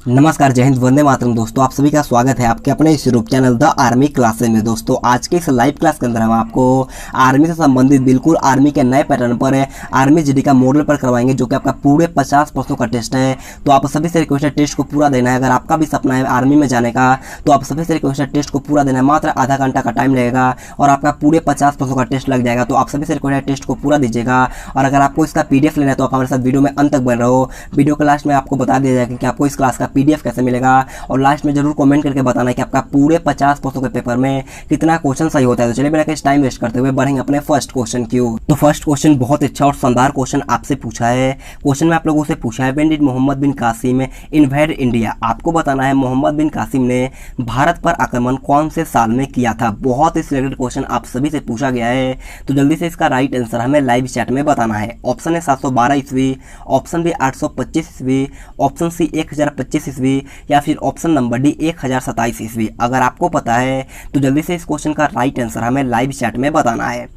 नमस्कार, जय हिंद, वंदे मातरम। दोस्तों, आप सभी का स्वागत है आपके अपने इस YouTube channel the army classes में। दोस्तों, आज के इस लाइव क्लास के अंदर हम आपको आर्मी से संबंधित बिल्कुल आर्मी के नए पैटर्न पर आर्मी जीडी का मॉडल पर करवाएंगे, जो कि आपका पूरे 50 प्रश्नों का टेस्ट है। तो आप सभी से रिक्वेस्ट है टेस्ट को पूरा देना है। अगर आपका भी सपना है आर्मी में जाने का, तो आप सभी से रिक्वेस्ट है टेस्ट को पूरा देना है। मात्र आधा घंटा का टाइम लगेगा और आपका पूरे 50 प्रश्नों का टेस्ट लग जाएगा। तो आप सभी से रिक्वेस्ट है टेस्ट को पूरा दीजिएगा। और अगर आपको इसका पीडीएफ लेना है तो आप हमारे साथ वीडियो में अंत तक बन रहो। वीडियो के लास्ट में आपको बता दिया जाएगा कि आपको इस क्लास का पीडीएफ कैसे मिलेगा। और लास्ट में जरूर कमेंट करके बताना कि आपका पूरे 50 प्रश्नों के पेपर में कितना क्वेश्चन सही होता है। तो चलिए बिना किसी टाइम वेस्ट करते हुए बढ़ेंगे अपने फर्स्ट क्वेश्चन की ओर। तो फर्स्ट क्वेश्चन बहुत अच्छा और शानदार क्वेश्चन आपसे पूछा है। क्वेश्चन में आप लोगों से पूछा है, when did Mohammad bin Qasim invade India. आपको बताना है मोहम्मद बिन कासिम ने भारत पर आक्रमण कौन से साल में किया था। बहुत ही सिलेक्टेड क्वेश्चन आप सभी से पूछा गया है। तो जल्दी से इसका राइट आंसर हमें लाइव चैट में बताना है। ऑप्शन है 712 ईस्वी, ऑप्शन बी 825 ईस्वी, ऑप्शन सी 1025 ईस्वी, या फिर ऑप्शन नंबर डी 1027 ईस्वी। अगर आपको पता है तो जल्दी से इस क्वेश्चन का राइट आंसर हमें लाइव चैट में बताना है।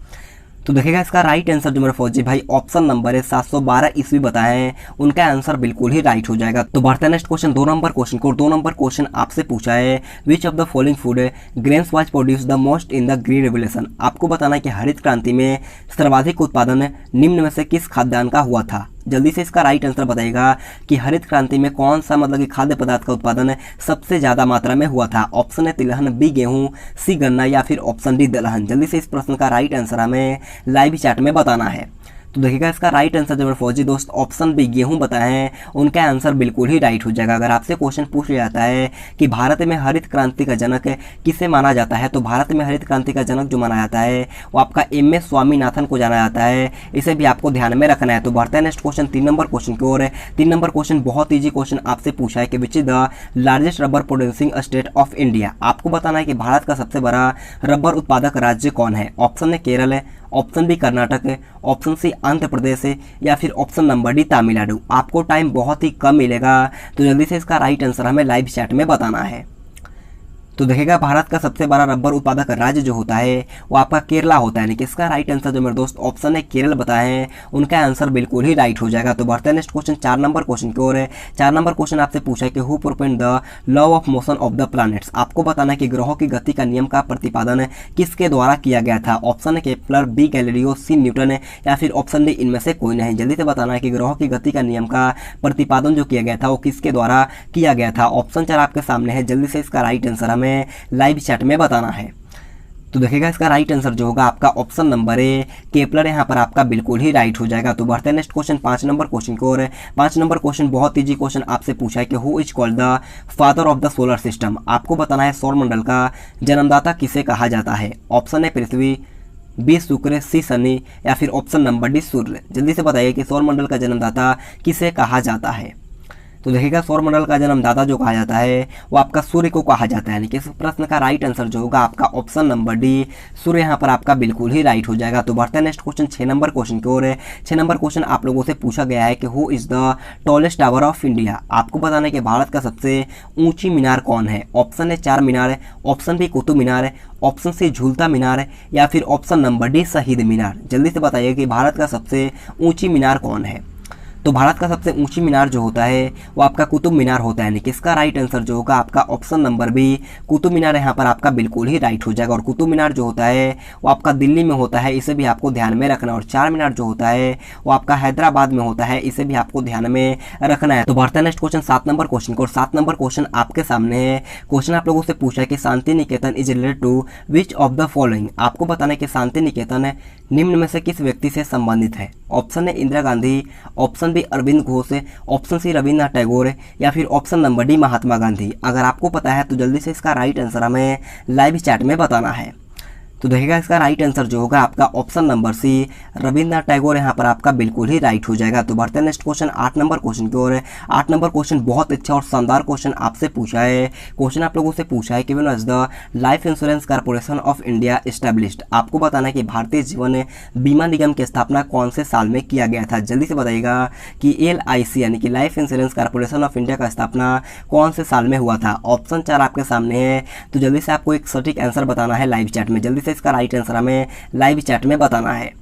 तो देखिएगा इसका राइट आंसर जो मेरे फौजी भाई ऑप्शन नंबर है 712 ईस्वी बताएं, उनका आंसर बिल्कुल ही राइट हो जाएगा। तो बढ़ते हैं नेक्स्ट क्वेश्चन 2 नंबर क्वेश्चन को। 2 नंबर क्वेश्चन आपसे पूछा है, विच of the following food grains was produce the most in the green revolution. आपको बताना है कि हरित क्रांति में सर्वाधिक उत्पादन निम्न में से किस खाद्यान्न का हुआ था। जल्दी से इसका राइट आंसर बताएगा कि हरित क्रांति में कौन सा कि खाद्य पदार्थ का उत्पादन सबसे ज्यादा मात्रा में हुआ था। ऑप्शन है तिलहन, बी गेहूं, सी गन्ना, या फिर ऑप्शन डी दलहन। जल्दी से इस प्रश्न का राइट आंसर हमें लाइव चैट में बताना है। तो देखिएगा इसका राइट आंसर जो फौजी दोस्त ऑप्शन बी गेहूं बताएं, उनका आंसर बिल्कुल ही राइट हो जाएगा। अगर आपसे क्वेश्चन पूछ लिया जाता है कि भारत में हरित क्रांति का जनक किसे माना जाता है, तो भारत में हरित क्रांति का जनक जो माना जाता है वो आपका एम.एस. स्वामीनाथन को जाना जाता है। इसे भी आपको ध्यान में रखना है। तो बढ़ते हैं नेक्स्ट क्वेश्चन 3 नंबर क्वेश्चन की ओर। 3 नंबर क्वेश्चन बहुत ईजी क्वेश्चन आपसे पूछा है कि which is the largest rubber producing state of India. आपको बताना है कि भारत का सबसे बड़ा रबर उत्पादक राज्य कौन है। ऑप्शन है केरल है, ऑप्शन बी कर्नाटक है, ऑप्शन सी आंध्र प्रदेश है, या फिर ऑप्शन नंबर डी तमिलनाडु। आपको टाइम बहुत ही कम मिलेगा, तो जल्दी से इसका राइट आंसर हमें लाइव चैट में बताना है। तो देखिएगा भारत का सबसे बड़ा रबर उत्पादक राज्य जो होता है वो आपका केरला होता है। यानी कि इसका राइट आंसर जो मेरे दोस्त ऑप्शन है केरल बताएं, उनका आंसर बिल्कुल ही राइट हो जाएगा। तो बढ़ते हैं नेक्स्ट क्वेश्चन 4 नंबर क्वेश्चन की ओर है। 4 नंबर क्वेश्चन आपसे पूछा है कि who propounded the law of motion of the planets. आपको बताना है कि ग्रहों की गति का नियम का प्रतिपादन किसके द्वारा किया गया था। ऑप्शन है केपलर, बी गैलीलियो, सी न्यूटन, या फिर ऑप्शन डी इनमें से कोई नहीं। जल्दी से बताना है कि ग्रहों की गति का नियम का प्रतिपादन जो किया गया था वो किसके द्वारा किया गया था। ऑप्शन 4 आपके सामने है। जल्दी से इसका राइट आंसर हमें लाइव चैट में बताना है। तो देखिएगा इसका राइट आंसर जो होगा आपका ऑप्शन नंबर ए केपलर, यहाँ पर आपका बिल्कुल ही राइट हो जाएगा। तो बढ़ते हैं नेक्स्ट क्वेश्चन 5 नंबर क्वेश्चन की ओर। 5 नंबर क्वेश्चन बहुत ईजी क्वेश्चन आपसे पूछा है कि who is called the father of the solar system. आपको बताना है सौर मंडल का जन्मदाता किसे कहा जाता है। ऑप्शन है पृथ्वी, बी शुक्र, सी शनि, या फिर ऑप्शन नंबर डी सूर्य। जल्दी से बताइए कि सौर मंडल का जन्मदाता किसे कहा जाता है। तो देखिएगा सौर मंडल का जन्मदाता जो कहा जाता है वो आपका सूर्य को कहा जाता है। यानी कि इस प्रश्न का राइट आंसर जो होगा आपका ऑप्शन नंबर डी सूर्य, यहाँ पर आपका बिल्कुल ही राइट हो जाएगा। तो बढ़ते हैं नेक्स्ट क्वेश्चन 6 नंबर क्वेश्चन की ओर है। 6 नंबर क्वेश्चन आप लोगों से पूछा गया है कि who is the tallest tower of India. आपको बताना है कि भारत का सबसे ऊंची मीनार कौन है। ऑप्शन है 4 मीनार है, ऑप्शन बी कुतुब मीनार है, ऑप्शन सी झूलता मीनार है, या फिर ऑप्शन नंबर डी शहीद मीनार। जल्दी से बताइए कि भारत का सबसे ऊंची मीनार कौन है। तो भारत का सबसे ऊंची मीनार जो होता है वो आपका कुतुब मीनार होता है। यानी कि इसका राइट आंसर जो होगा आपका option number B Qutub Minar, यहाँ पर आपका बिल्कुल ही राइट हो जाएगा। और कुतुब मीनार जो होता है वो आपका दिल्ली में होता है, इसे भी आपको ध्यान में रखना। और 4 मीनार जो होता है वो आपका हैदराबाद में होता है, इसे भी आपको ध्यान में रखना है। तो बढ़ते हैं नेक्स्ट क्वेश्चन 7 नंबर क्वेश्चन को। 7 नंबर क्वेश्चन आपके सामने है। क्वेश्चन आप लोगों से पूछा है कि Santiniketan is related to which of the following. आपको बताना है कि शांति निकेतन निम्न में से किस व्यक्ति से संबंधित है। ऑप्शन है Indira Gandhi, option B Aurobindo Ghosh, option C Rabindranath Tagore, या फिर option number D Mahatma Gandhi. अगर आपको पता है तो जल्दी से इसका राइट आंसर हमें लाइव चैट में बताना है। तो देखिएगा इसका राइट आंसर जो होगा आपका option number C Rabindranath Tagore, यहाँ पर आपका बिल्कुल ही राइट हो जाएगा। तो बढ़ते हैं नेक्स्ट क्वेश्चन 8 नंबर क्वेश्चन की ओर। 8 नंबर क्वेश्चन बहुत अच्छा और शानदार क्वेश्चन आपसे पूछा है। क्वेश्चन आप लोगों से पूछा है कि when was the life insurance corporation of India established. आपको बताना है कि भारतीय जीवन बीमा निगम की स्थापना कौन से साल में किया गया था। जल्दी से बताइएगा कि LIC यानी कि life insurance corporation of India का स्थापना कौन से साल में हुआ था। ऑप्शन 4 आपके सामने है। तो जल्दी से आपको एक सटीक आंसर बताना है लाइव चैट में। जल्दी से इसका राइट आंसर हमें लाइव चैट में बताना है।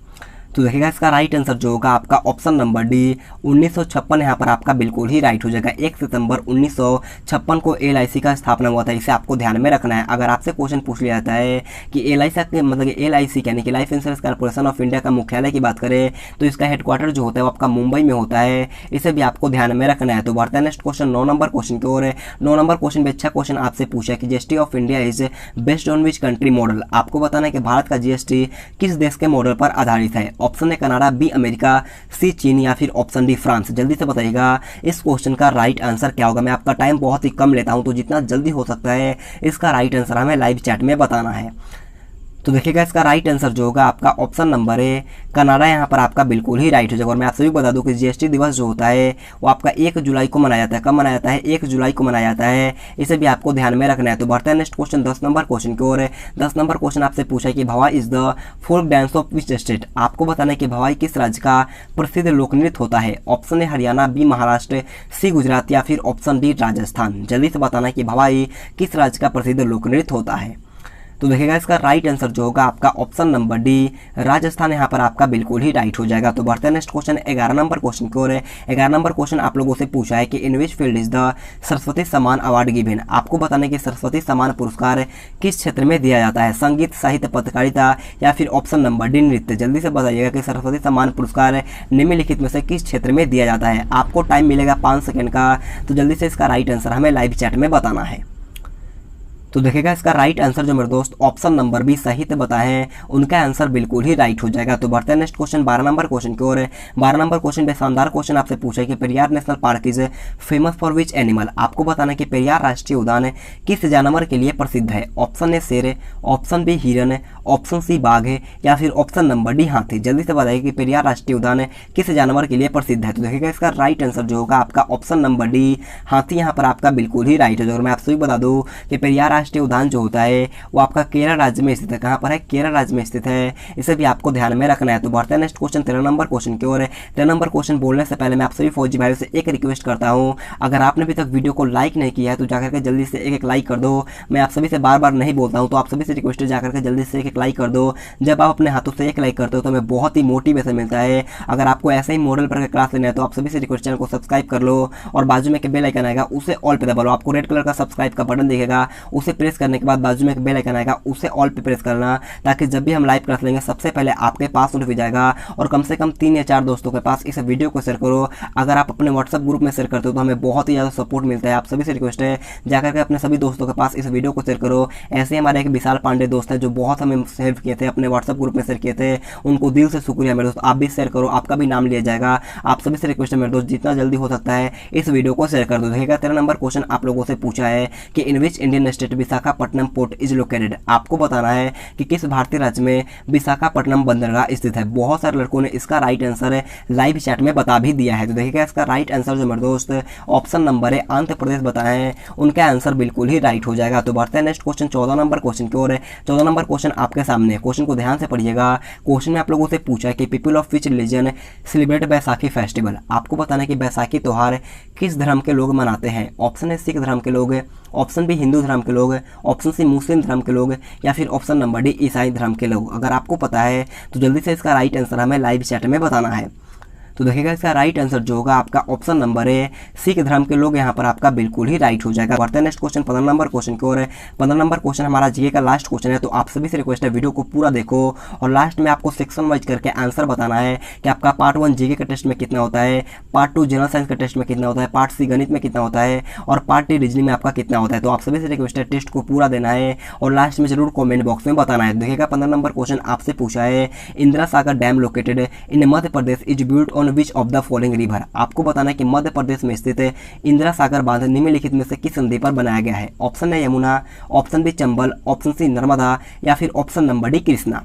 तो देखिएगा इसका राइट आंसर जो होगा आपका ऑप्शन नंबर डी 1956 यहाँ पर आपका बिल्कुल ही राइट हो जाएगा। 1 सितंबर 1956 को LIC का स्थापना हुआ था, इसे आपको ध्यान में रखना है। अगर आपसे क्वेश्चन पूछ लिया जाता है कि LIC मतलब LIC यानी कि life insurance corporation of India का मुख्यालय की बात करें तो इसका हेडक्वार्टर जो होता है वो आपका मुंबई में होता है, इसे भी आपको ध्यान में रखना है। तो बढ़ता है नेक्स्ट क्वेश्चन 9 नंबर क्वेश्चन की ओर। 9 नंबर क्वेश्चन में अच्छा क्वेश्चन आपसे पूछा कि GST of India is based on which country model. आपको बताना है कि भारत का GST किस देश के मॉडल पर आधारित है। ऑप्शन है कनाडा, बी अमेरिका, सी चीन या फिर ऑप्शन डी फ्रांस। जल्दी से बताइएगा इस क्वेश्चन का राइट आंसर क्या होगा। मैं आपका टाइम बहुत ही कम लेता हूं, तो जितना जल्दी हो सकता है इसका राइट आंसर हमें लाइव चैट में बताना है। तो देखिएगा इसका राइट आंसर जो होगा आपका ऑप्शन नंबर ए कनाडा यहाँ पर आपका बिल्कुल ही राइट हो जाएगा। और मैं आप सभी बता दूं कि GST दिवस जो होता है वो आपका 1 जुलाई को मनाया जाता है। कब मनाया जाता है? 1 जुलाई को मनाया जाता है, इसे भी आपको ध्यान में रखना है। तो बढ़ता है नेक्स्ट क्वेश्चन 10 नंबर क्वेश्चन की ओर। 10 नंबर क्वेश्चन आपसे पूछा है कि Bhavai is the folk dance of which state. आपको बताना है कि भवाई किस राज्य का प्रसिद्ध लोक नृत्य होता है। ऑप्शन है हरियाणा, बी महाराष्ट्र, सी गुजरात या फिर ऑप्शन डी राजस्थान। जल्दी से बताना है कि भवाई किस राज्य का प्रसिद्ध लोक नृत्य होता है। तो देखिएगा इसका राइट आंसर जो होगा आपका ऑप्शन नंबर डी राजस्थान यहाँ पर आपका बिल्कुल ही राइट हो जाएगा। तो बढ़ते हैं नेक्स्ट क्वेश्चन 11 नंबर क्वेश्चन की ओर। 11 नंबर क्वेश्चन आप लोगों से पूछा है कि in which field is the Saraswati Samman award given. आपको बताने कि सरस्वती सम्मान पुरस्कार किस क्षेत्र में दिया जाता है। संगीत, साहित्य, पत्रकारिता या फिर ऑप्शन नंबर डी नृत्य। जल्दी से बताइएगा कि सरस्वती सम्मान पुरस्कार निम्नलिखित में से किस क्षेत्र में दिया जाता है। आपको टाइम मिलेगा 5 सेकंड का, तो जल्दी से इसका राइट आंसर हमें लाइव चैट में बताना है। तो देखिएगा इसका राइट आंसर जो मेरे दोस्त ऑप्शन नंबर बी साहित्य बताएं, उनका आंसर बिल्कुल ही राइट हो जाएगा। तो बढ़ते हैं नेक्स्ट क्वेश्चन 12 नंबर क्वेश्चन की ओर। 12 नंबर क्वेश्चन में शानदार क्वेश्चन आपसे पूछा है कि Periyar national park is famous for which animal. आपको बताना है कि पेरियार राष्ट्रीय उद्यान किस जानवर के लिए प्रसिद्ध है। ऑप्शन ए शेर, ऑप्शन बी हिरन, ऑप्शन सी बाघ है या फिर ऑप्शन नंबर डी हाथी। जल्दी से बताइए कि पेरियार राष्ट्रीय उद्यान किस जानवर के लिए प्रसिद्ध है। तो देखिएगा इसका राइट आंसर जो होगा आपका ऑप्शन नंबर डी हाथी यहाँ पर आपका बिल्कुल ही राइट है। और मैं आपसे भी बता दूं कि पेरियार राष्ट्रीय उद्यान जो होता है वो आपका केरल राज्य में स्थित है। कहां पर है? केरल राज्य में स्थित है, इसे भी आपको ध्यान में रखना है। तो बढ़ते हैं नेक्स्ट क्वेश्चन 13 नंबर क्वेश्चन की ओर। 13 नंबर क्वेश्चन बोलने से पहले मैं आप सभी फौजी भाइयों से एक रिक्वेस्ट करता हूं, अगर आपने अभी तक वीडियो को लाइक नहीं किया है तो जाकर के जल्दी से एक लाइक कर दो। मैं आप सभी से बार बार नहीं बोलता हूं, तो आप सभी से रिक्वेस्ट है जाकर के जल्दी से एक लाइक कर दो। जब आप अपने हाथों से एक लाइक करते हो तो हमें बहुत ही मोटिवेशन मिलता है। अगर आपको ऐसे ही मॉडल पर क्लास लेना है तो आप सभी से रिक्वेस्ट चैनल को सब्सक्राइब कर लो और बाजू में एक बेल आइकन आएगा उसे ऑल पे दबा लो। आपको रेड कलर का सब्सक्राइब का बटन दिखेगा, उसे प्रेस करने के बाद बाजू में एक बेल आइकन आएगा उसे ऑल पे प्रेस करना, ताकि जब भी हम लाइव क्लास लेंगे सबसे पहले आपके पास नोटिफिकेशन जाएगा। और कम से कम 3 या 4 दोस्तों के पास इस वीडियो को शेयर करो। अगर आप अपने व्हाट्सएप ग्रुप में शेयर करते हो तो हमें बहुत ही ज़्यादा सपोर्ट मिलता है। आप सभी से रिक्वेस्ट है जाकर के अपने सभी दोस्तों के पास इस वीडियो को शेयर करो। ऐसे ही हमारे एक विशाल पांडे दोस्त है जो बहुत हमें हेल्प किए थे, अपने व्हाट्सएप ग्रुप में शेयर किए थे, उनको दिल से शुक्रिया मेरे दोस्त। आप भी शेयर करो, आपका भी नाम लिया जाएगा। आप सभी से रिक्वेस्ट है मेरे दोस्त जितना जल्दी हो सकता है इस वीडियो को शेयर कर दो। देखिएगा 13 नंबर क्वेश्चन आप लोगों से पूछा है कि in which Indian state Visakhapatnam port is located. आपको बताना है कि किस भारतीय राज्य में विशाखापट्टनम बंदरगाह स्थित है। बहुत सारे लड़कों ने इसका राइट आंसर लाइव चैट में बता भी दिया है। तो देखिएगा इसका राइट आंसर जो मेरे दोस्त ऑप्शन नंबर है आंध्र प्रदेश बताएं, उनका आंसर बिल्कुल ही राइट हो जाएगा। तो बढ़ते हैं नेक्स्ट क्वेश्चन 14 नंबर क्वेश्चन की ओर। 14 नंबर क्वेश्चन आपके सामने, क्वेश्चन को ध्यान से पढ़िएगा। क्वेश्चन में आप लोगों से पूछा है कि people of which religion celebrate Baisakhi festival. आपको बताना है कि बैसाखी त्योहार किस धर्म के लोग मनाते हैं। ऑप्शन है सिख धर्म के लोग, ऑप्शन बी हिंदू धर्म के लोग, ऑप्शन सी मुस्लिम धर्म के लोग या फिर ऑप्शन नंबर डी ईसाई धर्म के लोग। अगर आपको पता है तो जल्दी से इसका राइट आंसर हमें लाइव चैट में बताना है। तो देखिएगा इसका राइट आंसर जो होगा आपका ऑप्शन नंबर है सिख धर्म के लोग यहाँ पर आपका बिल्कुल ही राइट हो जाएगा। बढ़ते हैं नेक्स्ट क्वेश्चन 15 नंबर क्वेश्चन की ओर। 15 नंबर क्वेश्चन हमारा जीके का लास्ट क्वेश्चन है, तो आप सभी से रिक्वेस्ट है वीडियो को पूरा देखो और लास्ट में आपको सेक्शन वाइज करके आंसर बताना है कि आपका पार्ट 1 जीके के टेस्ट में कितना होता है, पार्ट 2 जनरल साइंस के टेस्ट में कितना होता है, पार्ट 3 गणित में कितना होता है और पार्ट 3 रीजनिंग में आपका कितना होता है। तो आप सभी से रिक्वेस्ट है टेस्ट को पूरा देना है और लास्ट में जरूर कॉमेंट बॉक्स में बताना है। देखिएगा 15 नंबर क्वेश्चन आपसे पूछा है Indira Sagar dam located in Madhya Pradesh is built on which of the following river. आपको बताना है कि मध्य प्रदेश में स्थित इंदिरा सागर बांध निम्नलिखित में से किस नदी पर बनाया गया है। ऑप्शन है Yamuna, option B Chambal, option C Narmada या फिर ऑप्शन नंबर डी कृष्णा।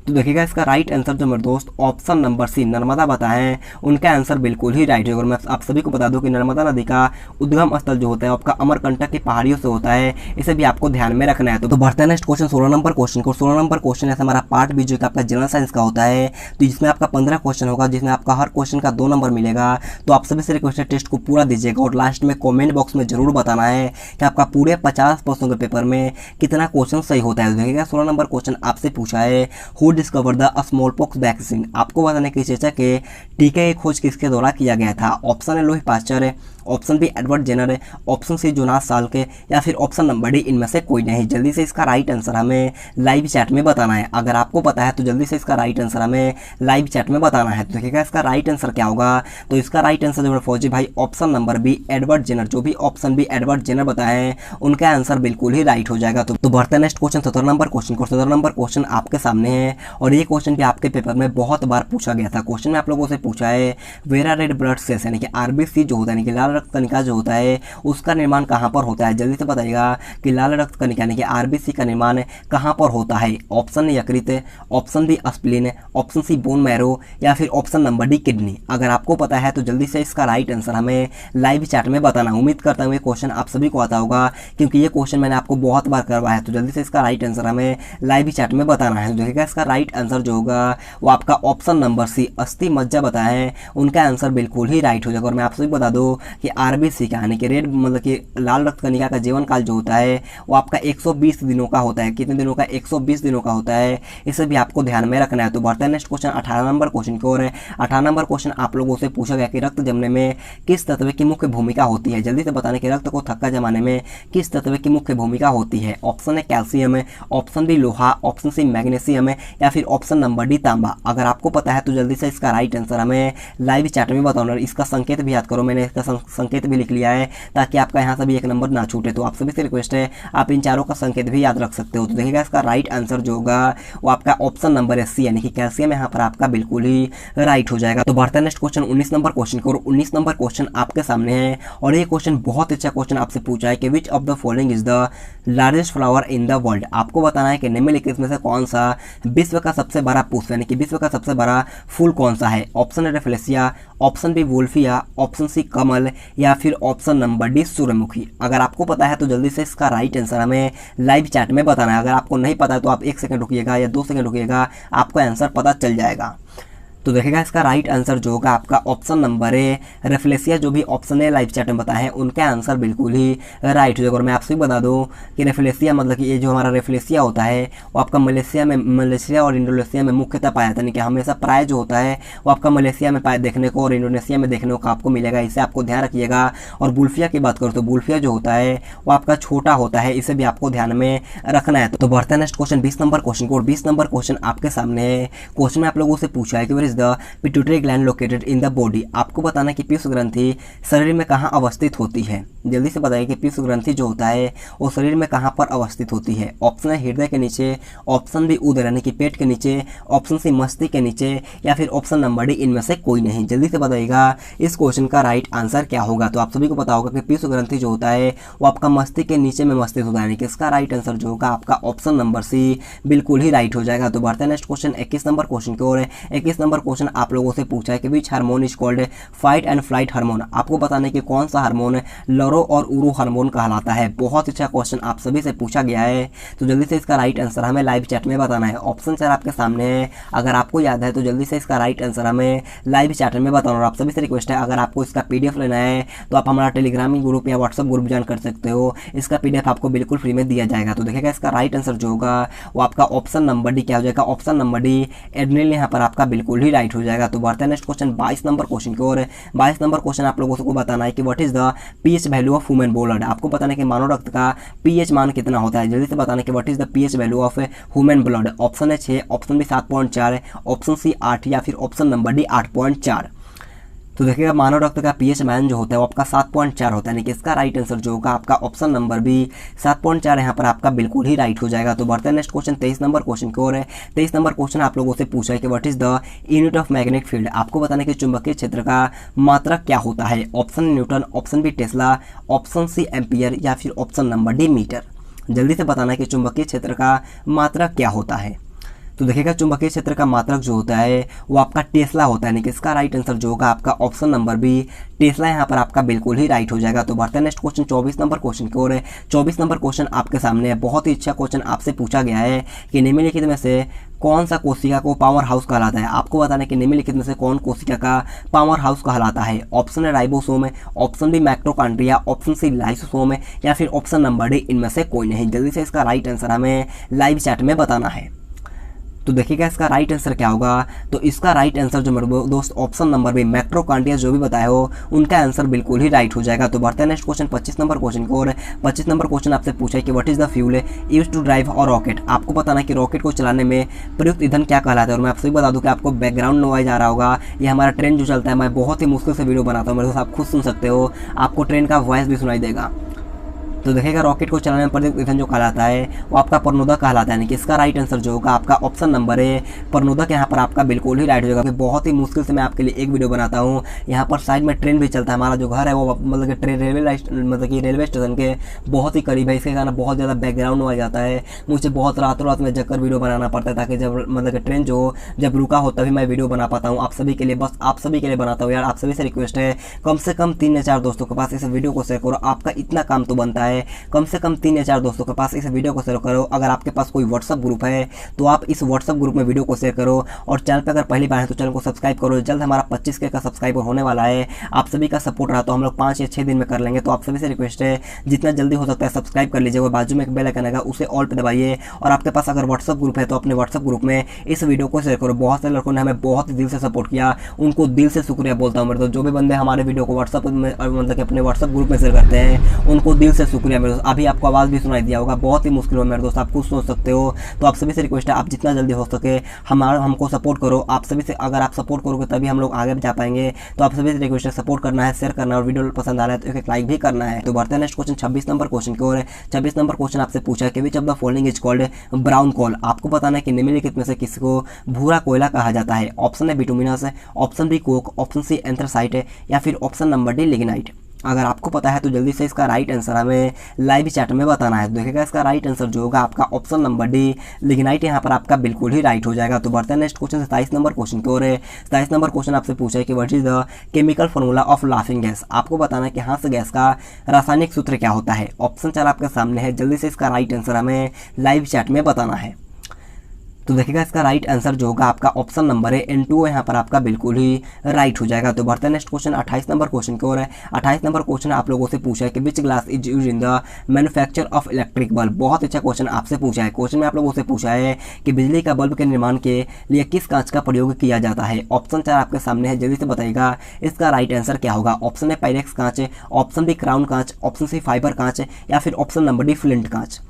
तो देखिएगा इसका राइट आंसर जो मेरे दोस्त ऑप्शन नंबर सी नर्मदा बताएं, उनका आंसर बिल्कुल ही राइट है। और मैं आप सभी को बता दूं कि नर्मदा नदी का उद्गम स्थल जो होता है आपका अमरकंटक की पहाड़ियों से होता है, इसे भी आपको ध्यान में रखना है। तो बढ़ते हैं नेक्स्ट क्वेश्चन 16 नंबर क्वेश्चन को। 16 नंबर क्वेश्चन ऐसा हमारा पार्ट बी जो कि आपका जनरल साइंस का होता है, तो जिसमें आपका 15 क्वेश्चन होगा, जिसमें आपका हर क्वेश्चन का 2 नंबर मिलेगा। तो आप सभी से रिक्वेस्ट है टेस्ट को पूरा दीजिएगा और लास्ट में कॉमेंट बॉक्स में जरूर बताना है कि आपका पूरे 50 प्रश्नों के पेपर में कितना क्वेश्चन सही होता है। देखिएगा 16 नंबर क्वेश्चन आपसे पूछा है who discover the small pox vaccine? आपको बताने की चर्चा के टीके की खोज किसके द्वारा किया गया था? ऑप्शन ए लुई पास्चर है, ऑप्शन बी एडवर्ड जेनर है, ऑप्शन सी जोनास साल्के, या फिर ऑप्शन नंबर डी इनमें से कोई नहीं। जल्दी से इसका राइट आंसर हमें लाइव चैट में बताना है। अगर आपको पता है तो जल्दी से इसका राइट आंसर हमें लाइव चैट में बताना है। तो देखिएगा इसका राइट आंसर क्या होगा। तो इसका राइट आंसर जो है फौजी भाई option number B Edward Jenner, जो भी ऑप्शन बी एडवर्ड जेनर बताए उनका आंसर बिल्कुल ही राइट हो जाएगा। तो बढ़ते हैं नेक्स्ट क्वेश्चन 17 नंबर क्वेश्चन को। 17 नंबर क्वेश्चन आपके सामने है और ये क्वेश्चन भी आपके पेपर में बहुत बार पूछा गया था। क्वेश्चन में आप लोगों से पूछा है वेरा रेड ब्लड सेल्स यानी कि आरबीसी जो होता है यानी कि लाल रक्त कणिका जो होता है उसका निर्माण कहां पर होता है? जल्दी से बताइएगा कि लाल रक्त कणिका यानी कि आरबीसी का निर्माण कहां पर होता है? ऑप्शन ए यकृत, option B spleen, option C bone marrow, या फिर ऑप्शन नंबर डी किडनी। अगर आपको पता है तो जल्दी से इसका राइट आंसर हमें लाइव चैट में बताना। उम्मीद करता हूं ये क्वेश्चन आप सभी को आता होगा क्योंकि ये क्वेश्चन मैंने आपको बहुत बार करवाया है। तो जल्दी से इसका राइट आंसर हमें लाइव चैट में बताना है। देखिएगा इसका राइट आंसर जो होगा वो आपका ऑप्शन नंबर सी अस्थि मज्जा बताएं उनका आंसर बिल्कुल ही राइट हो जाएगा। और मैं आप सभी बता दूं कि आरबीसी का यानी कि रेड मतलब कि लाल रक्त कणिका का जीवन काल जो होता है वो आपका 120 दिनों का होता है। कितने दिनों का? 120 दिनों का होता है। इसे भी आपको ध्यान में रखना है। तो बढ़ते हैं नेक्स्ट क्वेश्चन 18 नंबर क्वेश्चन की ओर। 18 नंबर क्वेश्चन आप लोगों से पूछा गया कि रक्त जमने में किस तत्व की मुख्य भूमिका होती है? जल्दी से बताने कि रक्त को थक्का जमाने में किस तत्व की मुख्य भूमिका होती है? ऑप्शन ए कैल्शियम है, ऑप्शन बी लोहा, ऑप्शन सी मैग्नीशियम है, या फिर ऑप्शन नंबर डी तांबा। अगर आपको पता है तो जल्दी से इसका राइट आंसर हमें लाइव चैट में बताओ। इसका संकेत भी याद करो, मैंने इसका संकेत भी लिख लिया है ताकि आपका यहाँ से भी एक नंबर ना छूटे। तो आप सभी से रिक्वेस्ट है आप इन चारों का संकेत भी याद रख सकते हो। तो देखिएगा इसका राइट आंसर जो होगा वो आपका ऑप्शन नंबर है सी यानी कि कैल्शियम यहाँ पर आपका बिल्कुल ही राइट हो जाएगा। तो बढ़ता है नेक्स्ट क्वेश्चन 19 नंबर क्वेश्चन को। 19 नंबर क्वेश्चन आपके सामने है और ये क्वेश्चन बहुत अच्छा क्वेश्चन आपसे पूछा है कि which of the following is the largest flower in the world? आपको बताना है कि निम्नलिखित में से कौन सा विश्व का सबसे बड़ा पुष्प यानी कि विश्व का सबसे बड़ा फूल कौन सा है? Option A rafflesia, option B wolffia, option C कमल, या फिर ऑप्शन नंबर डी सूर्यमुखी। अगर आपको पता है तो जल्दी से इसका राइट आंसर हमें लाइव चैट में बताना है। अगर आपको नहीं पता है तो आप 1 सेकंड रुकिएगा या 2 सेकंड रुकिएगा, आपको आंसर पता चल जाएगा। तो देखिएगा इसका राइट आंसर जो होगा आपका ऑप्शन नंबर है रेफ्लेसिया, जो भी ऑप्शन है लाइव चैट में बताया है उनका आंसर बिल्कुल ही राइट हो जाएगा। और मैं आपसे भी बता दूं कि रेफ्लेसिया मतलब कि ये जो हमारा रेफ्लेसिया होता है वो आपका मलेशिया और इंडोनेशिया में मुख्यतः पाया जाता है। यानी कि हमेशा प्राय जो होता है वो आपका मलेशिया में पाया देखने को और इंडोनेशिया में देखने को आपको मिलेगा, इसे आपको ध्यान रखिएगा। और बुल्फिया की बात करूँ तो बुल्फिया जो होता है वो आपका छोटा होता है, इसे भी आपको ध्यान में रखना है। तो बढ़ते हैं नेक्स्ट क्वेश्चन 20 नंबर क्वेश्चन को। 20 नंबर क्वेश्चन आपके सामने है। क्वेश्चन में आप लोगों से पूछा है कि where is the pituitary gland located in the body? आपको बताना है कि पीयूष ग्रंथि शरीर में कहाँ अवस्थित होती है। जल्दी से बताइए कि पीयूष ग्रंथि जो होता है वो शरीर में कहाँ पर अवस्थित होती है? ऑप्शन है हृदय के नीचे, ऑप्शन बी उदर यानी कि पेट के नीचे, ऑप्शन सी मस्तिष्क के नीचे, या फिर ऑप्शन नंबर डी इनमें से कोई नहीं। जल्दी से बताइएगा इस क्वेश्चन का राइट आंसर क्या होगा। तो आप सभी को पता होगा कि पीयूष ग्रंथि जो होता है वो आपका मस्तिष्क के नीचे में मस्तिष्क होता है, यानी कि इसका राइट आंसर जो होगा आपका ऑप्शन नंबर सी बिल्कुल ही राइट हो जाएगा। तो बढ़ते हैं नेक्स्ट क्वेश्चन 21 नंबर क्वेश्चन की ओर। 21 नंबर क्वेश्चन आप लोगों से पूछा है कि which hormone is called fight and flight hormone? आपको बताना है कि कौन सा हार्मोन लरो और उरू हार्मोन कहलाता है। बहुत अच्छा क्वेश्चन आप सभी से पूछा गया है। तो जल्दी से इसका राइट आंसर हमें लाइव चैट में बताना है। ऑप्शन सर आपके सामने है, अगर आपको याद है तो जल्दी से इसका राइट आंसर हमें लाइव चैट में बताना। और आप सभी से रिक्वेस्ट है अगर आपको इसका पीडीएफ लेना है तो आप हमारा टेलीग्राम ग्रुप या व्हाट्सएप ग्रुप ज्वाइन कर सकते हो। इसका पीडीएफ आपको बिल्कुल फ्री में दिया जाएगा। तो देखिएगा इसका राइट आंसर जो होगा वो आपका ऑप्शन नंबर डी क्या हो जाएगा? ऑप्शन नंबर डी एड्रेनलिन यहाँ पर आपका बिल्कुल ही राइट हो जाएगा। तो बढ़ते हैं नेक्स्ट क्वेश्चन 22 नंबर क्वेश्चन की ओर। 22 नंबर क्वेश्चन आप लोगों को बताना है कि what is the pH value of human blood? आपको बताना है कि मानव रक्त का पीएच मान कितना होता है। जल्दी से बताना कि what is the pH value of human blood? Option है 6, ऑप्शन बी 7.4, ऑप्शन सी 8, या फिर ऑप्शन नंबर डी 8.4। तो देखिएगा मानव रक्त का पीएच मान जो होता है वो आपका 7.4 होता है, यानी कि इसका राइट आंसर जो होगा आपका ऑप्शन नंबर बी 7.4 यहाँ पर आपका बिल्कुल ही राइट हो जाएगा। तो बढ़ते हैं नेक्स्ट क्वेश्चन 23 नंबर क्वेश्चन की ओर है। 23 नंबर क्वेश्चन आप लोगों से पूछा है कि what is the unit of magnetic field? आपको बताना है कि चुंबकीय क्षेत्र का मात्रक क्या होता है? Option Newton, option B tesla, option C ampere, या फिर ऑप्शन नंबर डी मीटर। जल्दी से बताना है कि चुंबकीय क्षेत्र का मात्रक क्या होता है। तो देखिएगा चुंबकीय क्षेत्र का मात्रक जो होता है वो आपका टेस्ला होता है, यानी कि इसका राइट आंसर जो होगा आपका ऑप्शन नंबर बी टेस्ला यहाँ पर आपका बिल्कुल ही राइट हो जाएगा। तो बढ़ते हैं नेक्स्ट क्वेश्चन 24 नंबर क्वेश्चन की ओर है। 24 नंबर क्वेश्चन आपके सामने है। बहुत ही अच्छा क्वेश्चन आपसे पूछा गया है कि निम्नलिखित में से कौन सा कोशिका को पावर हाउस कहलाता है? आपको बताना है कि निम्नलिखित में से कौन कोशिका का पावर हाउस कहलाता है। ऑप्शन है राइबोसोम है, option B mitochondria, option C lysosome है, या फिर ऑप्शन नंबर डी इनमें से कोई नहीं। जल्दी से इसका राइट आंसर हमें लाइव चैट में बताना है। तो देखिएगा इसका राइट आंसर क्या होगा। तो इसका राइट आंसर जो मेरे दोस्त ऑप्शन नंबर बी मैक्रोकार्डिया जो भी बताया हो उनका आंसर बिल्कुल ही राइट हो जाएगा। तो बढ़ते हैं नेक्स्ट क्वेश्चन 25 नंबर क्वेश्चन को। और 25 नंबर क्वेश्चन आपसे पूछा है कि what is the fuel used to drive और रॉकेट। आपको बताना है कि रॉकेट को चलाने में प्रयुक्त ईंधन क्या कहलाता है। और मैं आपसे बता दूं कि आपको बैकग्राउंड नॉइज आ रहा होगा, ये हमारा ट्रेन जो चलता है, मैं बहुत ही मुश्किल से वीडियो बनाता हूँ मेरे दोस्त, आप खुद सुन सकते हो, आपको ट्रेन का वॉइस भी सुनाई देगा। तो देखिएगा रॉकेट को चलाने में प्रयुक्त ईंधन जो कहलाता है वो आपका प्रणोदक कहलाता है। यानी कि इसका राइट आंसर जो होगा आपका ऑप्शन नंबर है प्रणोदक, यहाँ पर आपका बिल्कुल ही राइट हो जाएगा। बहुत ही मुश्किल से मैं आपके लिए एक वीडियो बनाता हूँ। यहाँ पर साइड में ट्रेन भी चलता है, हमारा जो घर है वो मतलब कि ट्रेन रेलवे स्टेशन के बहुत ही करीब है, इसके कारण बहुत ज़्यादा बैकग्राउंड हो जाता है। मुझे बहुत रात में जगकर वीडियो बनाना पड़ता है ताकि जब मतलब कि ट्रेन जो जब रुका हो तभी मैं वीडियो बना पाता हूँ आप सभी के लिए, बस आप सभी के लिए बनाता हूँ यार। आप सभी से रिक्वेस्ट है कम से कम 3 या 4 दोस्तों के पास इस वीडियो को शेयर करो, आपका इतना काम तो बनता है। कम से कम 3 या 4 दोस्तों के पास इस वीडियो को शेयर करो। अगर आपके पास कोई व्हाट्सअप ग्रुप है तो आप इस व्हाट्सअप ग्रुप में वीडियो को शेयर करो। और चैनल पर अगर पहली बार है तो चैनल को सब्सक्राइब करो। जल्द हमारा 25K का सब्सक्राइबर होने वाला है, आप सभी का सपोर्ट रहा तो हम लोग 5 या 6 दिन में कर लेंगे। तो आप सभी से रिक्वेस्ट है जितना जल्दी हो सकता है सब्सक्राइब कर लीजिए और बाजू में एक बेल आइकन आएगा उसे ऑल पे दबाइए। और आपके पास अगर व्हाट्सअप ग्रुप है तो अपने व्हाट्सअप ग्रुप में इस वीडियो को शेयर करो। बहुत से लड़कों ने हमें बहुत दिल से सपोर्ट किया, उनको दिल से शुक्रिया बोलता हूँ मेरे दोस्त। जो भी बंदे हमारे वीडियो को व्हाट्सअप में मतलब कि अपने व्हाट्सअप ग्रुप में शेयर करते हैं उनको दिल से शुक्रिया मेरे दोस्त। अभी आपको आवाज़ भी सुनाई दिया होगा, बहुत ही मुश्किल हो मेरे दोस्त, आप खुद सोच सकते हो। तो आप सभी से रिक्वेस्ट है आप जितना जल्दी हो सके हमको सपोर्ट करो। आप सभी से अगर आप सपोर्ट करोगे तभी हम लोग आगे जा पाएंगे। तो आप सभी से रिक्वेस्ट है सपोर्ट करना है, शेयर करना है और वीडियो पसंद आ रहा है तो एक लाइक भी करना है। तो बढ़ते हैं नेक्स्ट क्वेश्चन 26 नंबर क्वेश्चन की ओर। 26 नंबर क्वेश्चन आपसे पूछा है कि which of the following is called brown coal. आपको बताना है कि निम्नलिखित में से किसको भूरा कोयला कहा जाता है। ऑप्शन है bituminous, option B coke, option C anthracite या फिर ऑप्शन नंबर डी लिग्नाइट। अगर आपको पता है तो जल्दी से इसका राइट आंसर हमें लाइव चैट में बताना है। देखिएगा इसका राइट आंसर जो होगा आपका ऑप्शन नंबर डी लिग्नाइट, यहाँ पर आपका बिल्कुल ही राइट हो जाएगा। तो बढ़ते हैं नेक्स्ट क्वेश्चन 27 नंबर क्वेश्चन की ओर। 27 नंबर क्वेश्चन आपसे पूछा है कि what is the chemical formula of laughing gas. आपको बताना है कि हाँस गैस का रासायनिक सूत्र क्या होता है। ऑप्शन 4 आपके सामने है, जल्दी से इसका राइट आंसर हमें लाइव चैट में बताना है। तो देखिएगा इसका राइट आंसर जो होगा आपका ऑप्शन नंबर है N2, यहाँ पर आपका बिल्कुल ही राइट हो जाएगा। तो बढ़ते हैं नेक्स्ट क्वेश्चन 28 नंबर क्वेश्चन की ओर है। 28 नंबर क्वेश्चन आप लोगों से पूछा है कि which glass is use in the manufacture of electric bulb. बहुत अच्छा क्वेश्चन आपसे पूछा है। क्वेश्चन में आप लोगों से पूछा है कि बिजली का बल्ब के निर्माण के लिए किस कांच का प्रयोग किया जाता है। ऑप्शन 4 आपके सामने है, जल्दी से बताइएगा इसका राइट आंसर क्या होगा। ऑप्शन है पायरेक्स कांच, ऑप्शन बी क्राउन कांच, ऑप्शन सी फाइबर कांच या फिर ऑप्शन नंबर डी फ्लिंट कांच।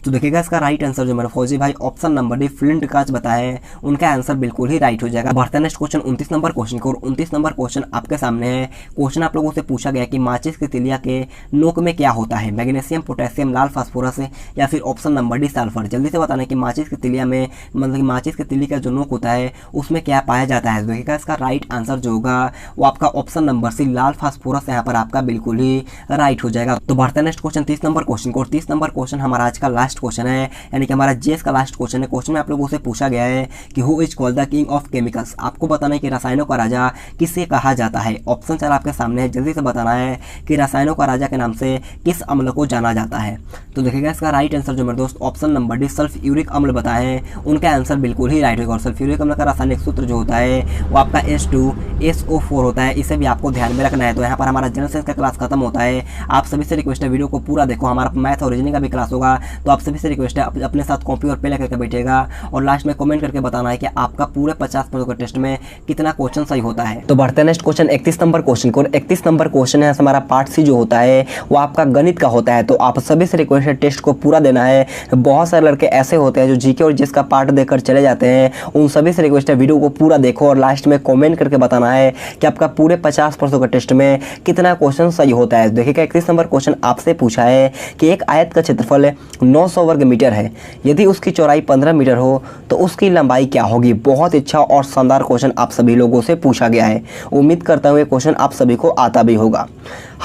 तो देखिएगा इसका राइट आंसर जो मेरा फौजी भाई ऑप्शन नंबर डी फ्लिंट कांच बताए उनका आंसर बिल्कुल ही राइट हो जाएगा। बढ़ते हैं नेक्स्ट क्वेश्चन 29 नंबर क्वेश्चन को। 29 नंबर क्वेश्चन आपके सामने है। क्वेश्चन आप लोगों से पूछा गया कि माचिस की तिलिया के नोक में क्या होता है। मैग्नीशियम, पोटेशियम, लाल फास्फोरस या फिर ऑप्शन नंबर डी सल्फर। जल्दी से बताना है कि माचिस की तिलिया में मतलब कि माचिस की तिली का जो नोक होता है उसमें क्या पाया जाता है। देखिएगा इसका राइट आंसर जो होगा वो आपका ऑप्शन नंबर सी लाल फास्फोरस, यहाँ पर आपका बिल्कुल ही राइट हो जाएगा। तो बढ़ते हैं नेक्स्ट क्वेश्चन 30 नंबर क्वेश्चन को। 30 नंबर क्वेश्चन हमारा आज का लास्ट क्वेश्चन है, यानी कि हमारा जीएस का लास्ट क्वेश्चन है। क्वेश्चन में आप लोगों से पूछा गया है कि who is called the king of chemicals. आपको बताना है कि रसायनों का राजा किसे कहा जाता है। ऑप्शन 4 आपके सामने है, जल्दी से बताना है कि रसायनों का राजा के नाम से किस अम्ल को जाना जाता है। तो देखिएगा इसका राइट आंसर जो मेरे दोस्त ऑप्शन नंबर डी सल्फ्यूरिक अम्ल बताएं उनका आंसर बिल्कुल ही राइट होगा। और सल्फ्यूरिक अम्ल का रासायनिक सूत्र जो होता है वो आपका H2SO4 होता है, इसे भी आपको ध्यान में रखना है। तो यहाँ पर हमारा जनरल साइंस का क्लास खत्म होता है। आप सभी से रिक्वेस्ट है वीडियो को पूरा देखो, हमारा मैथ और रीजनिंग का भी क्लास होगा। तो आप सभी से रिक्वेस्ट है अपने साथ कॉपी और पेन लेकर बैठेगा और लास्ट में कमेंट करके बताना है कि आपका पूरे 50% के टेस्ट में कितना क्वेश्चन सही होता है। तो बढ़ते हैं नेक्स्ट क्वेश्चन 31 नंबर क्वेश्चन को। 31 नंबर क्वेश्चन है हमारा पार्ट सी जो होता है वो आपका गणित का होता है। तो आप सभी से रिक्वेस्ट है टेस्ट को पूरा देना है। बहुत सारे लड़के ऐसे होते हैं जो जीके और जिसका पार्ट देकर चले जाते हैं, उन सभी से रिक्वेस्ट है वीडियो को पूरा देखो और लास्ट में कॉमेंट करके बताना है कि आपका पूरे 50% के टेस्ट में कितना क्वेश्चन सही होता है। देखिएगा 31 नंबर क्वेश्चन आपसे पूछा है कि एक आयत का क्षेत्रफल 900 वर्ग मीटर है, यदि उसकी चौड़ाई 15 मीटर हो तो उसकी लंबाई क्या होगी। बहुत अच्छा और शानदार क्वेश्चन आप सभी लोगों से पूछा गया है। उम्मीद करता हूँ ये क्वेश्चन आप सभी को आता भी होगा।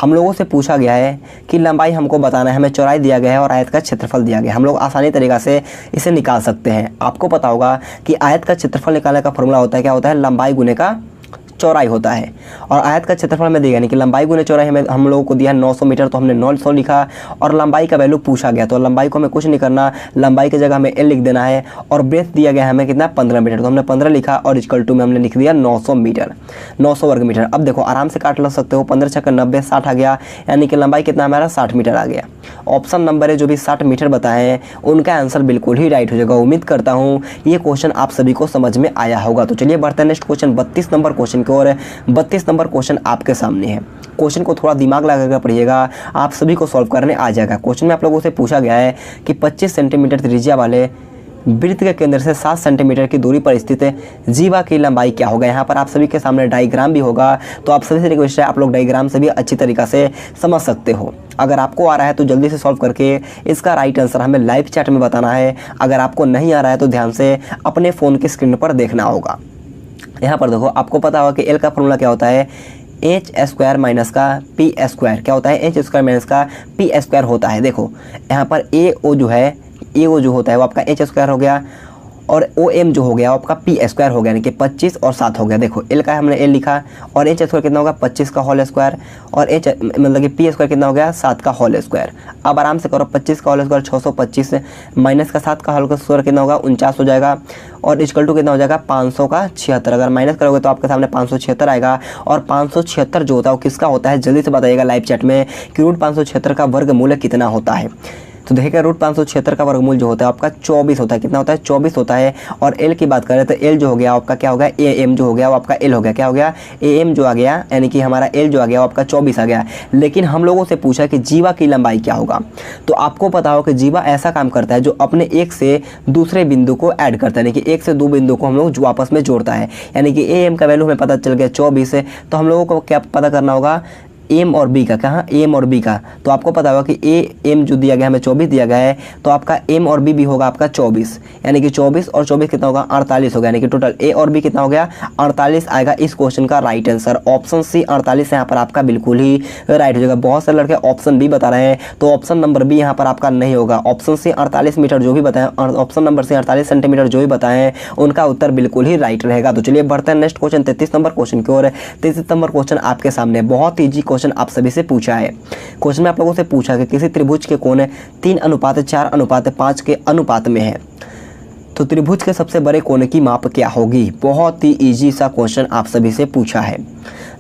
हम लोगों से पूछा गया है कि लंबाई हमको बताना है, हमें चौड़ाई दिया गया है और आयत का क्षेत्रफल दिया गया है। हम लोग आसानी तरीक़ा से इसे निकाल सकते हैं। आपको पता होगा कि आयत का क्षेत्रफल निकालने का फॉर्मूला होता है क्या होता है, लंबाई गुने का चौड़ाई होता है। और आयत का क्षेत्रफल में दिया यानी कि लंबाई गुने चौड़ाई हमें हम लोगों को दिया है 900 मीटर, तो हमने 900 लिखा। और लंबाई का वैल्यू पूछा गया तो लंबाई को हमें कुछ नहीं करना, लंबाई की जगह हमें एल लिख देना है। और ब्रेथ दिया गया हमें कितना 15 मीटर, तो हमने 15 लिखा और इक्वल टू में हमने लिख दिया 900 मीटर, 900 वर्ग मीटर। अब देखो आराम से काट लग सकते हो, 15 छक्का 90, 60 आ गया, यानी कि लंबाई कितना हमारा 60 मीटर आ गया। ऑप्शन नंबर है जो भी 60 मीटर बताए हैं उनका आंसर बिल्कुल ही राइट हो जाएगा। उम्मीद करता हूँ ये क्वेश्चन आप सभी को समझ में आया होगा। तो चलिए बढ़ते हैं नेक्स्ट क्वेश्चन 32 नंबर क्वेश्चन की ओर। 32 नंबर क्वेश्चन आपके सामने है। क्वेश्चन को थोड़ा दिमाग लगाकर पढ़िएगा, आप सभी को सॉल्व करने आ जाएगा। क्वेश्चन में आप लोगों से पूछा गया है कि 25 सेंटीमीटर त्रिज्या वाले वृत्त के केंद्र से 7 सेंटीमीटर की दूरी पर स्थित जीवा की लंबाई क्या होगा। यहाँ पर आप सभी के सामने डायग्राम भी होगा, तो आप सभी से रिक्वेस्ट है आप लोग डायग्राम से भी अच्छी तरीक़ा से समझ सकते हो। अगर आपको आ रहा है तो जल्दी से सॉल्व करके इसका राइट आंसर हमें लाइव चैट में बताना है। अगर आपको नहीं आ रहा है तो ध्यान से अपने फ़ोन की स्क्रीन पर देखना होगा। यहाँ पर देखो, आपको पता होगा कि एल का फॉर्मूला क्या होता है, एच स्क्वायर माइनस का पी स्क्वायर। क्या होता है, एच स्क्वायर माइनस का पी स्क्वायर होता है। देखो यहाँ पर ए ओ जो है, ए ओ जो होता है वो आपका एच स्क्वायर हो गया, और ओ एम जो हो गया वो आपका पी स्क्वायर हो गया, यानी कि 25 और 7 हो गया। देखो एल का हमने एल लिखा, और एच स्क्वायर कितना होगा 25 का होल स्क्वायर, और एच मतलब कि पी स्क्वायर कितना हो गया 7 का होल स्क्वायर। अब आराम से करो, 25 का होल स्क्वायर 625 माइनस का 7 का होल स्क्वायर कितना होगा 49 हो जाएगा, और इक्वल टू कितना हो जाएगा 500 का 76। अगर माइनस करोगे तो आपके सामने 576 आएगा। और 576 जो होता है वो किसका होता है, जल्दी से बताइएगा लाइव चैट में कि रूट 576 का वर्गमूल कितना होता है। तो देखिएगा रूट 576 का वर्गमूल जो होता है आपका 24 होता है। कितना होता है 24 होता है। और एल की बात करें तो एल जो हो गया आपका क्या हो गया, ए एम जो हो गया वो आपका एल हो गया, क्या हो गया ए एम जो आ गया, यानी कि हमारा एल जो आ गया वो आपका 24 आ गया। लेकिन हम लोगों से पूछा कि जीवा की लंबाई क्या होगा। तो आपको पता हो कि जीवा ऐसा काम करता है जो अपने एक से दूसरे बिंदु को ऐड करता है, यानी कि एक से दो बिंदु को हम लोग आपस में जोड़ता है। यानी कि ए एम का वैल्यू हमें पता चल गया 24 है, तो हम लोगों को क्या पता करना होगा, एम और बी का। कहाँ एम और बी का, तो आपको पता होगा कि ए एम जो दिया गया हमें 24 दिया गया है, तो आपका एम और बी भी होगा आपका 24, यानी कि 24 और 24 कितना होगा 48 होगा, यानी कि टोटल ए और बी कितना हो गया 48 आएगा इस क्वेश्चन का राइट आंसर। ऑप्शन सी 48 यहाँ पर आपका बिल्कुल ही राइट हो जाएगा। बहुत सारे लड़के ऑप्शन बी बता रहे हैं, तो ऑप्शन नंबर बी यहाँ पर आपका नहीं होगा। ऑप्शन सी 48 मीटर जो भी बताएं, ऑप्शन नंबर सी 48 सेंटीमीटर जो भी बताएं उनका उत्तर बिल्कुल ही राइट रहेगा। तो चलिए बढ़ते हैं नेक्स्ट क्वेश्चन 33 नंबर क्वेश्चन की ओर। 33 नंबर क्वेश्चन आपके सामने बहुत ईजी क्वेश्चन आप सभी से पूछा है। क्वेश्चन में आप लोगों से पूछा कि किसी त्रिभुज के कोण 3:4:5 के अनुपात में है, तो त्रिभुज के सबसे बड़े कोण की माप क्या होगी। बहुत ही इजी सा क्वेश्चन आप सभी से पूछा है।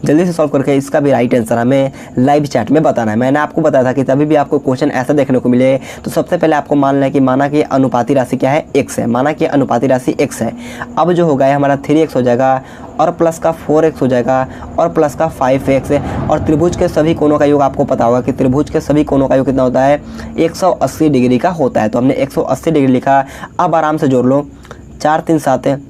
जल्दी से सॉल्व करके इसका भी राइट आंसर हमें लाइव चैट में बताना है। मैंने आपको बताया था कि तभी भी आपको क्वेश्चन ऐसा देखने को मिले तो सबसे पहले आपको मान लें कि माना कि अनुपाती राशि क्या है x है, माना कि अनुपाती राशि x है। अब जो होगा हमारा 3x हो जाएगा, और प्लस का 4x हो जाएगा, और प्लस का 5x है। और त्रिभुज के सभी कोणों का योग आपको पता होगा कि त्रिभुज के सभी कोणों का योग कितना होता है 180 डिग्री का होता है। तो हमने 180 डिग्री लिखा। अब आराम से जोड़ लो, 4 3 7 है,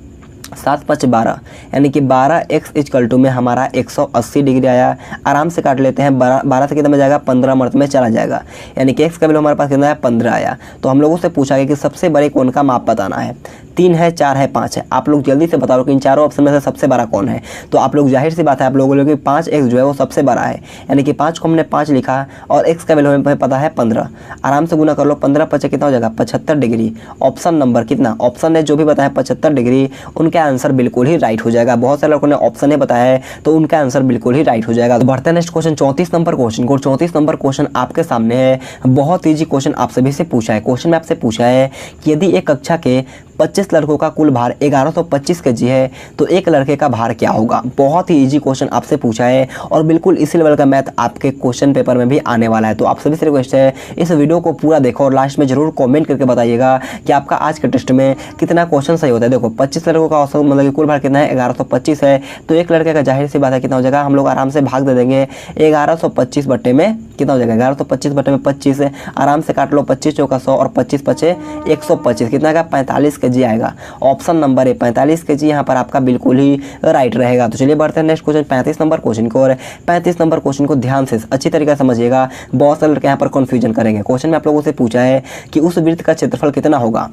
7 5 12, यानी कि 12x इक्वल टू में हमारा 180 डिग्री आया। आराम से काट लेते हैं, 12 से कितना में जाएगा 15 मर्त में चला जाएगा, यानी कि x का वैल्यू हमारे पास कितना है 15 आया। तो हम लोगों से पूछा गया कि सबसे बड़े कोण का माप बताना है। 3 है, 4 है, 5 है। आप लोग जल्दी से बताओ कि इन चारों ऑप्शन में से सबसे बड़ा कौन है। तो आप लोग जाहिर सी बात है आप लोगों को 5x जो है वो सबसे बड़ा है, यानी कि 5 को हमने 5 लिखा, और x का वैल्यू हमें पता है 15। आराम से गुना कर लो, 15 5 कितना हो जाएगा 75 डिग्री। ऑप्शन नंबर कितना, ऑप्शन ने जो भी बताया 75 डिग्री, उनका आंसर बिल्कुल ही राइट हो जाएगा। बहुत सारे लोगों ने ऑप्शन ने बताया है तो उनका आंसर बिल्कुल ही राइट हो जाएगा। तो बढ़ते हैं नेक्स्ट क्वेश्चन 34 नंबर क्वेश्चन को। 34 नंबर क्वेश्चन आपके सामने है। बहुत ईजी क्वेश्चन आप सभी से पूछा है। क्वेश्चन में आपसे पूछा है कि यदि एक कक्षा के 25 लड़कों का कुल भार 1125 kg है तो एक लड़के का भार क्या होगा। बहुत ही इजी क्वेश्चन आपसे पूछा है, और बिल्कुल इसी लेवल का मैथ आपके क्वेश्चन पेपर में भी आने वाला है। तो आप सभी से रिक्वेस्ट है इस वीडियो को पूरा देखो, और लास्ट में जरूर कमेंट करके बताइएगा कि आपका आज के टेस्ट में कितना क्वेश्चन सही होता है। देखो 25 लड़कों का औसत मतलब कुल भार कितना है 1125 है, तो एक लड़के का जाहिर सी बात है कितना हो जाएगा, हम लोग आराम से भाग दे देंगे। 1125 बट्टे में कितना हो जाएगा 1125 बट्टे में 25 है। आराम से काट लो, 25 चौका 100 और 25 पचे 125, कितना का 45 kg आएगा। ऑप्शन नंबर है 45 kg यहाँ पर आपका बिल्कुल ही राइट रहेगा। तो चलिए बढ़ते हैं नेक्स्ट क्वेश्चन 35 नंबर क्वेश्चन को। और 35 नंबर क्वेश्चन को ध्यान से अच्छी तरीके से समझिएगा, बहुत सारे लड़के यहाँ पर कंफ्यूजन करेंगे। क्वेश्चन में आप लोगों से पूछा है कि उस वृत्त का क्षेत्रफल कितना होगा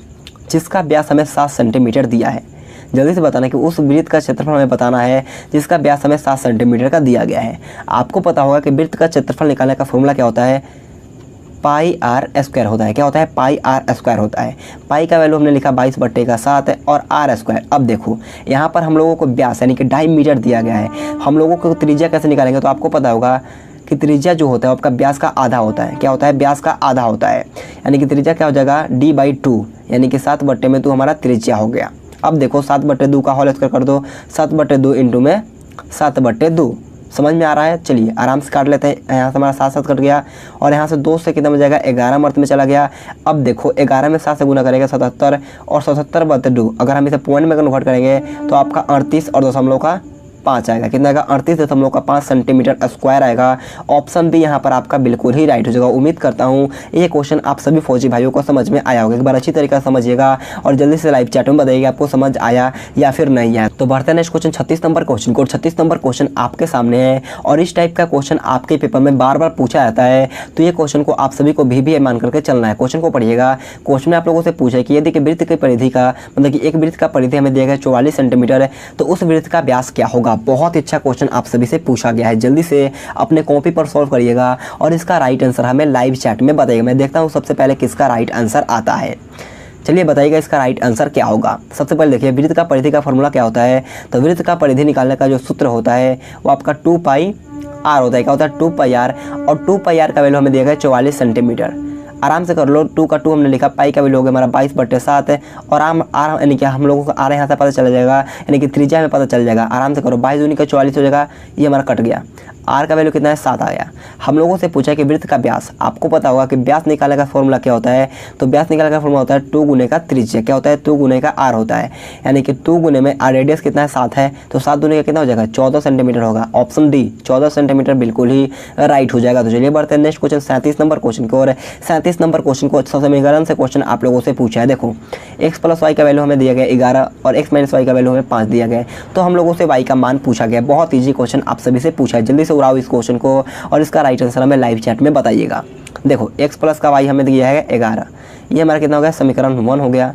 जिसका व्यास हमें 7 सेंटीमीटर दिया है। जल्दी से बताना कि उस वृत्त का क्षेत्रफल हमें बताना है जिसका व्यास हमें 7 सेंटीमीटर का दिया गया है। आपको पता होगा कि वृत्त का क्षेत्रफल निकालने का फॉर्मूला क्या होता है, पाई आर स्क्वायर होता है। क्या होता है? पाई आर स्क्वायर होता है। पाई का वैल्यू हमने लिखा 22/7 और आर स्क्वायर। अब देखो यहाँ पर हम लोगों को व्यास यानी कि 2.5 मीटर दिया गया है। हम लोगों को त्रिज्या कैसे निकालेंगे? तो आपको पता होगा कि त्रिज्या जो होता है आपका व्यास का आधा होता है। क्या होता है? व्यास का आधा होता है, यानी कि त्रिज्या क्या हो जाएगा? D/2 यानी कि 7/2 हमारा त्रिज्या हो गया। अब देखो 7/2 का होल स्क्वायर कर दो, 7/2 इंटू में 7/2। समझ में आ रहा है? चलिए आराम से काट लेते हैं। यहाँ से हमारा 7 कट गया और यहाँ से 2 से कितना बच जाएगा? 11 मर्त में चला गया। अब देखो 11 में 7 से गुना करेंगे 77 और 77/2 अगर हम इसे पॉइंट में कन्वर्ट करेंगे तो आपका 38.5 आएगा। कितना आएगा? 38.5 सेंटीमीटर स्क्वायर आएगा। ऑप्शन बी यहाँ पर आपका बिल्कुल ही राइट हो जाएगा। उम्मीद करता हूँ ये क्वेश्चन आप सभी फौजी भाइयों को समझ में आया होगा। एक बार अच्छी तरीके से समझिएगा और जल्दी से लाइव चैट में बताइएगा आपको समझ आया या फिर नहीं आया। तो बढ़ते हैं नेक्स्ट क्वेश्चन 36 नंबर क्वेश्चन को। 36 नंबर क्वेश्चन आपके सामने है और इस टाइप का क्वेश्चन आपके पेपर में बार बार पूछा जाता है, तो ये क्वेश्चन को आप सभी को भी मान करके चलना है। क्वेश्चन को पढ़िएगा। क्वेश्चन में आप लोगों से पूछा है कि यदि वृत्त की परिधि का मतलब कि एक वृत्त का परिधि हमें दिया गया 44 सेंटीमीटर, तो उस वृत्त का व्यास क्या होगा? बहुत अच्छा क्वेश्चन आप सभी से पूछा गया है। जल्दी से अपने कॉपी पर सॉल्व करिएगा और इसका राइट आंसर हमें लाइव चैट में बताइएगा। मैं देखता हूं सबसे पहले किसका राइट आंसर आता है। चलिए बताइएगा इसका राइट आंसर क्या होगा। सबसे पहले देखिए वृत्त का परिधि का फॉर्मूला क्या होता है। तो वृत्त का परिधि निकालने का जो सूत्र होता है वो आपका 2πr होता है। क्या होता है? 2πr और 2πr का वैल्यू हमें दिया गया 44 सेंटीमीटर। आराम से कर लो। 2 का 2 हमने लिखा, पाई का वैल्यू हो गया हमारा 22/7 है और आर यानी कि हम लोगों को आर यहाँ से पता चल जाएगा, यानी कि त्रिज्या में पता चल जाएगा। आराम से करो। 22 का 44 हो जाएगा, ये हमारा कट गया। आर का वैल्यू कितना है? 7 आ गया। हम लोगों से पूछा कि वृत्त का व्यास, आपको पता होगा कि व्यास निकालने का फॉर्मूला क्या होता है। तो व्यास निकालने का फॉर्मूला होता है 2 गुने का त्रिज्या। क्या होता है? 2 गुने का आर होता है, यानी कि 2 गुने में आर रेडियस कितना है? 7 है, तो 7 गुने का कितना हो जाएगा? 14 सेंटीमीटर होगा। ऑप्शन डी 14 सेंटीमीटर बिल्कुल ही राइट हो जाएगा। तो चलिए बढ़ते हैं नेक्स्ट क्वेश्चन 37 नंबर क्वेश्चन की ओर। 37 नंबर क्वेश्चन को समीकरण से क्वेश्चन आप लोगों से पूछा है। देखो x + y का वैल्यू हमें दिया गया 11 और x - y का वैल्यू हमें 5 दिया गया। तो हम लोगों से y का मान पूछा गया। बहुत ईजी क्वेश्चन आप सभी से पूछा है। जल्दी से उड़ाओ इस क्वेश्चन को और इसका राइट आंसर हमें लाइव चैट में बताइएगा। देखो x + का y हमें दिया है 11, ये हमारा कितना हो गया? समीकरण 1 हो गया।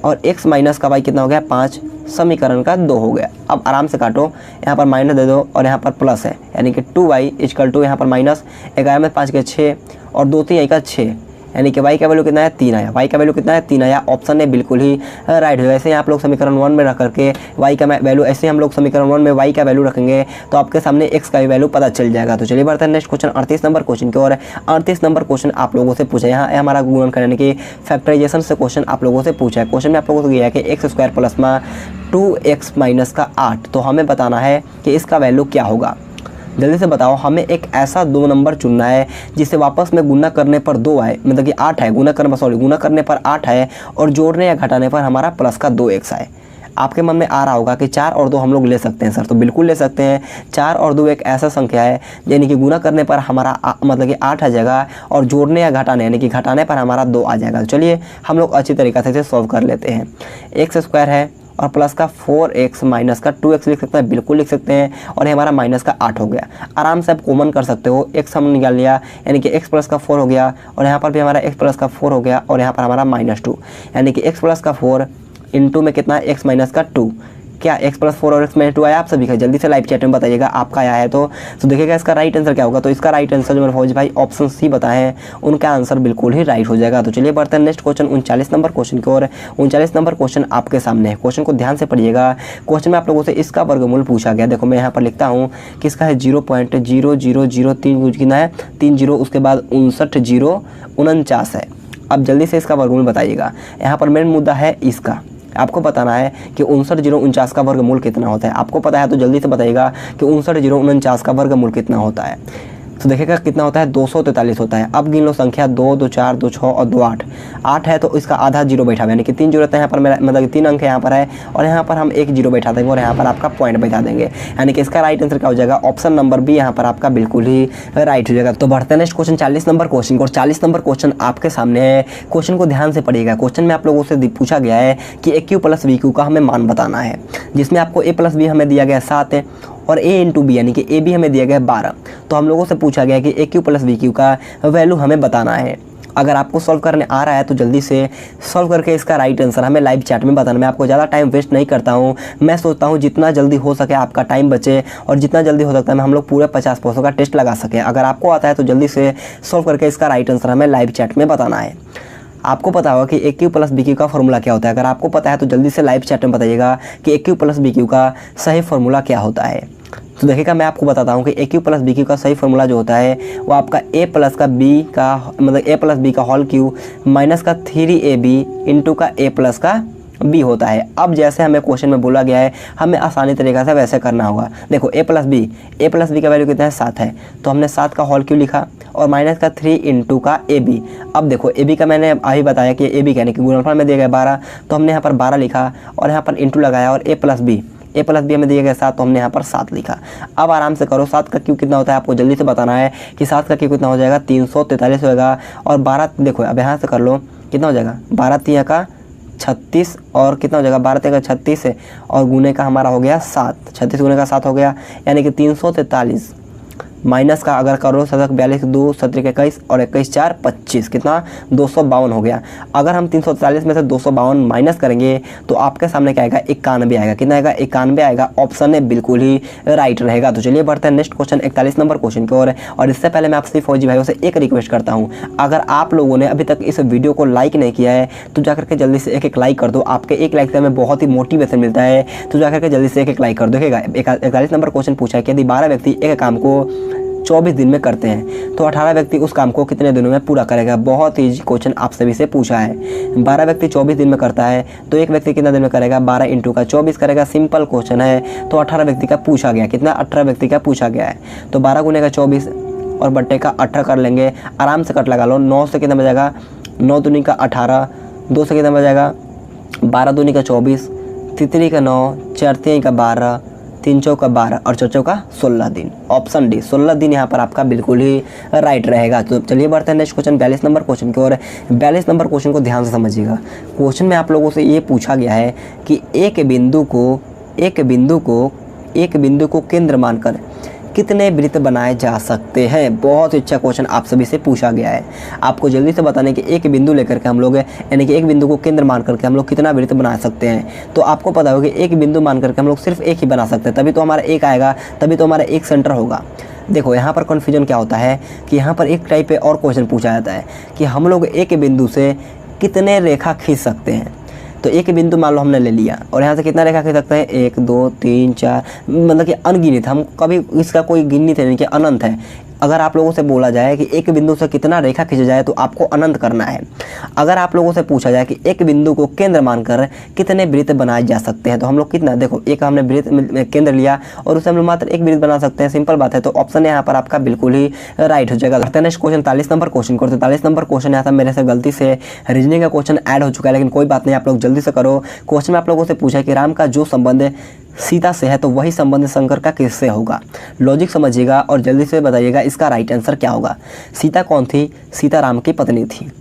और x - का y कितना हो गया? 5, समीकरण का 2 हो गया। अब आराम से काटो, यहाँ पर माइनस दे दो और यहाँ पर प्लस है, यानी कि 2y = यहाँ पर -11 में 5 के 6 और 2 3 का 6, यानी कि y का वैल्यू कितना है? 3 आया। y का वैल्यू कितना है? 3 आया। ऑप्शन है बिल्कुल ही राइट हो। ऐसे आप लोग समीकरण 1 में रख करके y का वैल्यू, ऐसे हम लोग समीकरण 1 में y का वैल्यू रखेंगे तो आपके सामने x का वैल्यू पता चल जाएगा। तो चलिए बढ़ते हैं नेक्स्ट क्वेश्चन 38 नंबर क्वेश्चन की ओर। 38 नंबर क्वेश्चन आप लोगों से पूछा है। यहाँ हमारा गुणन करने की फैक्टराइजेशन से क्वेश्चन आप लोगों से पूछा है। क्वेश्चन में आप लोगों को दिया है कि x² + 2x - 8, तो हमें बताना है कि इसका वैल्यू क्या होगा। जल्दी से बताओ। हमें एक ऐसा 2 नंबर चुनना है जिसे वापस में गुना करने पर 2 आए, मतलब कि 8 है, गुना करने पर 8 है और जोड़ने या घटाने पर हमारा प्लस का 2x आए। आपके मन में आ रहा होगा कि 4 और 2 हम लोग ले सकते हैं सर, तो बिल्कुल ले सकते हैं। 4 और 2 एक ऐसा संख्या है यानी कि गुना करने पर हमारा मतलब कि 8 आ जाएगा और जोड़ने या घटाने यानी कि घटाने पर हमारा 2 आ जाएगा। तो चलिए हम लोग अच्छी तरीके से इसे सॉल्व कर लेते हैं। x² है और प्लस का 4x माइनस का 2x लिख सकते हैं, बिल्कुल लिख सकते हैं। और ये हमारा माइनस का 8 हो गया। आराम से आप कॉमन कर सकते हो। x हम निकाल लिया, यानी कि x प्लस का 4 हो गया और यहाँ पर भी हमारा x प्लस का 4 हो गया और यहाँ पर हमारा -2, यानी कि x प्लस का 4 इंटू में कितना है? x माइनस का 2। क्या x + 4 और x - 2 आया आप सभी का? जल्दी से लाइव चैट में बताइएगा आपका आया है तो देखिएगा इसका राइट आंसर क्या होगा। तो इसका राइट आंसर जो मेरे फौजी भाई ऑप्शन सी बताए हैं उनका आंसर बिल्कुल ही राइट हो जाएगा। तो चलिए बढ़ते हैं नेक्स्ट क्वेश्चन 39 नंबर क्वेश्चन की ओर। 39 नंबर क्वेश्चन आपके सामने है। क्वेश्चन को ध्यान से पढ़िएगा। क्वेश्चन में आप लोगों से इसका वर्गमूल पूछा गया। देखो मैं यहाँ पर लिखता हूँ कि इसका है 0.0003 कितना है? 30, उसके बाद 59,049 है। अब जल्दी से इसका वर्गमूल बताइएगा। यहाँ पर मेन मुद्दा है इसका, आपको बताना है कि 59,049 का वर्गमूल कितना होता है। आपको पता है तो जल्दी से बताइएगा कि 59,049 का वर्गमूल कितना होता है। तो देखिएगा कितना होता है? 243 होता है। अब गिन लो संख्या 2, 2, 4, 2, 6 और 2, 8। 8 है तो इसका आधा 0 बैठा हुआ, यानी कि 3 0 रहता है यहाँ पर मेरा, मतलब 3 अंक यहाँ पर है और यहाँ पर हम 1 0 बैठा देंगे और यहाँ पर आपका पॉइंट बैठा देंगे, यानी कि इसका राइट आंसर क्या हो जाएगा? ऑप्शन नंबर बी यहाँ पर आपका बिल्कुल ही राइट हो जाएगा। तो बढ़ते हैं नेक्स्ट क्वेश्चन 40 नंबर क्वेश्चन को। 40 नंबर क्वेश्चन आपके सामने है। क्वेश्चन को ध्यान से पढ़िएगा। क्वेश्चन में आप लोगों से पूछा गया है कि AQ + BQ का हमें मान बताना है, जिसमें आपको A + B हमें दिया गया 7 है और A × B यानी कि AB हमें दिया गया 12। तो हम लोगों से पूछा गया कि AQ + BQ का वैल्यू हमें बताना है। अगर आपको सॉल्व करने आ रहा है तो जल्दी से सॉल्व करके इसका राइट आंसर हमें लाइव चैट में बताना। मैं आपको ज़्यादा टाइम वेस्ट नहीं करता हूँ, मैं सोचता हूँ जितना जल्दी हो सके आपका टाइम बचे और जितना जल्दी हो सकता है हम लोग पूरे 50 प्रश्नों का टेस्ट लगा सकें। अगर आपको आता है तो जल्दी से सॉल्व करके इसका राइट आंसर हमें लाइव चैट में बताना है। आपको पता होगा कि ए क्यू प्लस बी क्यू का फॉर्मूला क्या होता है। अगर आपको पता है तो जल्दी से लाइव चैट में बताइएगा कि ए क्यू प्लस बी क्यू का सही फॉर्मूला क्या होता है। तो देखिएगा मैं आपको बताता हूँ कि ए क्यू प्लस बी क्यू का सही फॉर्मूला जो होता है वो आपका ए प्लस का बी का मतलब ए प्लस बी का होल क्यू माइनस का 3ab इंटू का ए प्लस का बी होता है। अब जैसे हमें क्वेश्चन में बोला गया है हमें आसानी तरीक़े से वैसे करना होगा। देखो ए प्लस बी का वैल्यू कितना है 7 है, तो हमने 7 का होल क्यू लिखा और माइनस का 3 इंटू का ए बी। अब देखो ए बी का मैंने अभी बताया कि ए बी यानी कि गुणनफल में दिया गया 12, तो हमने यहाँ पर 12 लिखा और यहाँ पर इंटू लगाया और ए प्लस बी हमें दिया गया 7, तो हमने यहाँ पर 7 लिखा। अब आराम से करो, 7 का क्यू कितना होता है आपको जल्दी से बताना है कि 7 का क्यू कितना हो जाएगा 343 होगा और 12 देखो अब यहाँ से कर लो कितना हो जाएगा 12 3 का 36 और कितना हो जाएगा 12 3 का 36 है और गुने का हमारा हो गया 7, 36 गुने का 7 हो गया यानी कि 343 माइनस का अगर करो 7 42 2 17 21 और 21 4 25 कितना 252 हो गया। अगर हम 343 में से 252 माइनस करेंगे तो आपके सामने क्या आएगा 91 आएगा। कितना आएगा 91 आएगा। ऑप्शन है बिल्कुल ही राइट रहेगा। तो चलिए बढ़ते हैं नेक्स्ट क्वेश्चन 41 नंबर क्वेश्चन की ओर। और इससे पहले मैं आपसे फौजी भाइयों से एक रिक्वेस्ट करता हूँ, अगर आप लोगों ने अभी तक इस वीडियो को लाइक नहीं किया है तो जाकर के जल्दी से एक लाइक कर दो। आपके एक लाइक से हमें बहुत ही मोटिवेशन मिलता है, तो जाकर के जल्दी से एक लाइक कर दो। देखिएगा 41 नंबर क्वेश्चन पूछा है कि यदि 12 व्यक्ति एक काम को 24 दिन में करते हैं तो 18 व्यक्ति उस काम को कितने दिनों में पूरा करेगा। बहुत ईजी क्वेश्चन आप सभी से पूछा है। 12 व्यक्ति 24 दिन में करता है तो एक व्यक्ति कितना दिन में करेगा 12 इंटू का 24 करेगा। सिंपल क्वेश्चन है। तो 18 व्यक्ति का पूछा गया, कितना 18 व्यक्ति का पूछा गया है। तो 12 गुने का 24 और बट्टे का 18 कर लेंगे। आराम से कट लगा लो। 9 से कितना बजाएगा 9 दूनी का 18, 2 से कितना बजाएगा 12 दूनी का 24, तितली का 9, 4 3 का 12, 3 चौका 12 और 4 चौका 16 दिन। ऑप्शन डी 16 दिन यहाँ पर आपका बिल्कुल ही राइट रहेगा। तो चलिए बढ़ते हैं नेक्स्ट क्वेश्चन 42 नंबर क्वेश्चन की ओर। 42 नंबर क्वेश्चन को ध्यान से समझिएगा। क्वेश्चन में आप लोगों से ये पूछा गया है कि एक बिंदु को केंद्र मानकर कितने वृत्त बनाए जा सकते हैं। बहुत ही अच्छा क्वेश्चन आप सभी से पूछा गया है। आपको जल्दी से बताने कि एक बिंदु लेकर के हम लोग यानी कि एक बिंदु को केंद्र मान करके हम लोग कितना वृत्त बना सकते हैं। तो आपको पता होगा कि एक बिंदु मान करके हम लोग सिर्फ एक ही बना सकते हैं, तभी तो हमारा एक आएगा, तभी तो हमारा एक सेंटर होगा। देखो यहाँ पर कन्फ्यूजन क्या होता है कि यहाँ पर एक टाइप पे और क्वेश्चन पूछा जाता है कि हम लोग एक बिंदु से कितने रेखा खींच सकते हैं। तो एक बिंदु मान लो हमने ले लिया और यहाँ से कितना रेखा खींच सकते हैं 1 2 3 4 मतलब कि अनगिनत। हम कभी इसका कोई गिनती नहीं कि अनंत है। अगर आप लोगों से बोला जाए कि एक बिंदु से कितना रेखा खींचा जाए तो आपको अनंत करना है। अगर आप लोगों से पूछा जाए कि एक बिंदु को केंद्र मानकर कितने वृत्त बनाए जा सकते हैं तो हम लोग कितना, देखो एक हमने वृत्त केंद्र लिया और उससे हम लोग मात्र एक वृत्त बना सकते हैं। सिंपल बात है। तो ऑप्शन यहाँ पर आपका बिल्कुल ही राइट हो जाएगा। नेक्स्ट क्वेश्चन 43 नंबर क्वेश्चन को। 43 नंबर क्वेश्चन यहाँ से मेरे से गलती से रीजनिंग का क्वेश्चन ऐड हो चुका है, लेकिन कोई बात नहीं, आप लोग जल्दी से करो। क्वेश्चन में आप लोगों से पूछा है कि राम का जो संबंध सीता से है तो वही संबंध शंकर का किससे होगा। लॉजिक समझिएगा और जल्दी से बताइएगा इसका राइट आंसर क्या होगा। सीता कौन थी? सीता राम की पत्नी थी।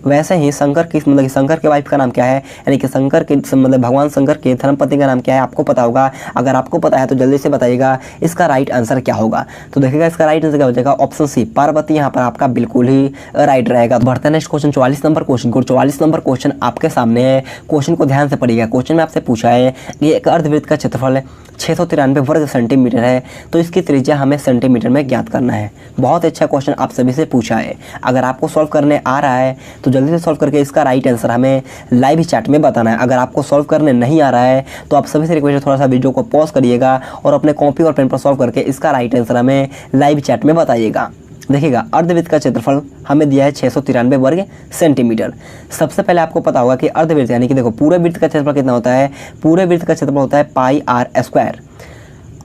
वैसे ही शंकर की मतलब शंकर के वाइफ का नाम क्या है, यानी कि शंकर के मतलब भगवान शंकर के धर्मपत्नी का नाम क्या है आपको पता होगा। अगर आपको पता है तो जल्दी से बताइएगा इसका राइट आंसर क्या होगा। तो देखिएगा इसका राइट आंसर क्या हो जाएगा ऑप्शन सी पार्वती यहाँ पर आपका बिल्कुल ही राइट रहेगा। तो बढ़ते हैं नेक्स्ट क्वेश्चन 44 नंबर क्वेश्चन को। 44 नंबर क्वेश्चन आपके सामने है। क्वेश्चन को ध्यान से पढ़िएगा। क्वेश्चन में आपसे पूछा है कि एक अर्धवृत्त का क्षेत्रफल 693 वर्ग सेंटीमीटर है तो इसकी त्रिज्या हमें सेंटीमीटर में ज्ञात करना है। बहुत अच्छा क्वेश्चन आप सभी से पूछा है। अगर आपको सॉल्व करने आ रहा है तो जल्दी से सॉल्व करके इसका राइट आंसर हमें लाइव चैट में बताना है। अगर आपको सॉल्व करने नहीं आ रहा है तो आप सभी से रिक्वेस्ट है थोड़ा सा वीडियो को पॉज करिएगा और अपने कॉपी और पेन पर सॉल्व करके इसका राइट आंसर हमें लाइव चैट में बताइएगा। देखिएगा अर्धवृत्त का क्षेत्रफल हमें दिया है 693 वर्ग सेंटीमीटर। सबसे पहले आपको पता होगा कि अर्धवृत्त यानी कि देखो पूरे वृत्त का क्षेत्रफल कितना होता है। पूरे वृत्त का क्षेत्रफल होता है पाई आर स्क्वायर।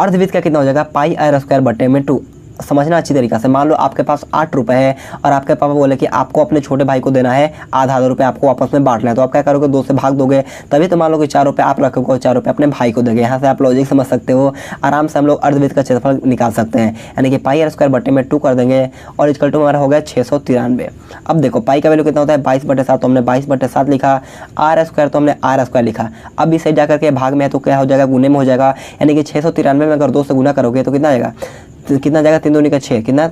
अर्धवृत्त का कितना हो जाएगा पाई आर स्क्वायर बटे में 2। समझना अच्छी तरीका से। मान लो आपके पास 8 रुपए है और आपके पापा बोले कि आपको अपने छोटे भाई को देना है आधा रुपये, आपको आपस में बांटना है। तो आप क्या करोगे 2 से भाग दोगे, तभी तो मान लो कि 4 रुपये आप रखोगे और 4 रुपये अपने भाई को दोगे। यहाँ से आप लॉजिक समझ सकते हो। आराम से हम लोग अर्धवृत्त का क्षेत्रफल निकाल सकते हैं, यानी कि पाई आर स्क्वायर बटे में 2 कर देंगे और इक्वल टू हमारा हो गया 693। अब देखो पाई का वैल्यू कितना होता है 22/7, तो हमने 22/7 लिखा। आर स्क्वायर तो हमने आर स्क्वायर लिखा। अब इस साइड जाकर के भाग में है तो क्या हो जाएगा गुने में हो जाएगा, यानी कि 693 में अगर 2 से गुना करोगे तो कितना आएगा, कितना जाएगा 3 दूनी का 6 कितना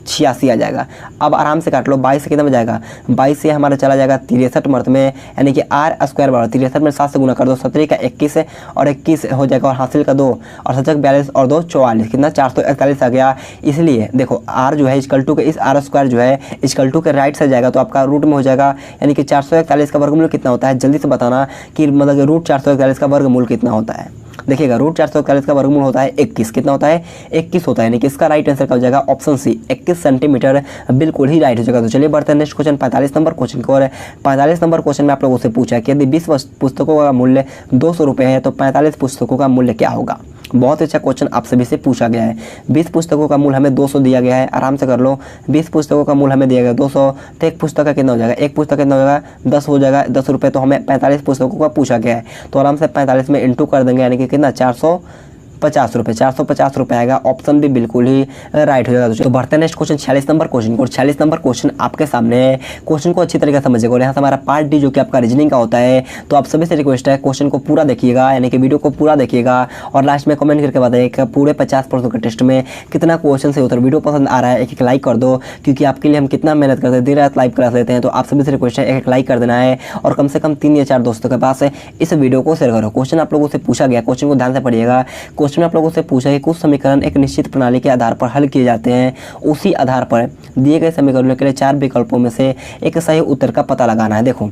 86 आ जाएगा। अब आराम से काट लो, 22 से कितना में जाएगा, 22 से हमारा चला जाएगा 63 मर्द में, यानी कि आर स्क्वायर बराबर 63 में 7 से गुना कर दो, 17 का 21 और 21 हो जाएगा, और हासिल का 2 और 7 42 और 2 44, कितना 441 आ गया। इसलिए देखो आर जो है इक्वल टू के इस आर स्क्वायर जो है इक्वल टू के राइट से जाएगा तो आपका रूट में हो जाएगा, यानी कि 441 का वर्गमूल कितना होता है, जल्दी से बताना कि मतलब रूट 441 का वर्गमूल कितना होता है। देखिएगा रूट 441 का वर्गमूल होता है 21, कितना होता है 21 होता है, यानी कि इसका राइट आंसर क्या हो जाएगा, ऑप्शन सी 21 सेंटीमीटर बिल्कुल ही राइट हो जाएगा। तो चलिए बढ़ते हैं नेक्स्ट क्वेश्चन 45 नंबर क्वेश्चन को। और 45 नंबर क्वेश्चन में आप लोगों से पूछा कि यदि 20 पुस्तकों का मूल्य 200 रुपये है तो 45 पुस्तकों का मूल्य क्या होगा। बहुत अच्छा क्वेश्चन आप सभी से पूछा गया है। 20 पुस्तकों का मूल्य हमें 200 दिया गया है, आराम से कर लो। 20 पुस्तकों का मूल्य हमें दिया गया 200, तो एक पुस्तक का कितना हो जाएगा, एक पुस्तक कितना हो जाएगा 10 हो जाएगा, 10 रुपये। तो हमें 45 पुस्तकों का पूछा गया है, तो आराम से 45 में इंटू कर देंगे, यानी कि कितना 450 रुपये, 450 रुपये आएगा। ऑप्शन भी बिल्कुल ही राइट हो जाएगा। तो बढ़ते हैं नेक्स्ट क्वेश्चन 46 नंबर क्वेश्चन को। 46 नंबर क्वेश्चन आपके सामने है, क्वेश्चन को अच्छी तरीके से समझिएगा। और यहाँ से हमारा पार्ट डी जो कि आपका रीजनिंग का होता है, तो आप सभी से रिक्वेस्ट है क्वेश्चन को पूरा देखिएगा, यानी कि वीडियो को पूरा देखिएगा और लास्ट में कमेंट करके बताइए कि पूरे 50 प्रश्नों के टेस्ट में कितना क्वेश्चन से उत्तर। वीडियो पसंद आ रहा है एक लाइक कर दो, क्योंकि आपके लिए हम कितना मेहनत करते हैं, दिन रात लाइव क्लास लेते हैं। तो आप सभी से रिक्वेस्ट है एक लाइक कर देना है और कम से कम 3 या 4 दोस्तों के पास इस वीडियो को शेयर करो। क्वेश्चन आप लोगों से पूछा गया, क्वेश्चन को ध्यान से पढ़िएगा। क्वेश्चन में आप लोगों से पूछा कि कुछ समीकरण एक निश्चित प्रणाली के आधार पर हल किए जाते हैं, उसी आधार पर दिए गए समीकरणों के लिए 4 विकल्पों में से एक सही उत्तर का पता लगाना है। देखो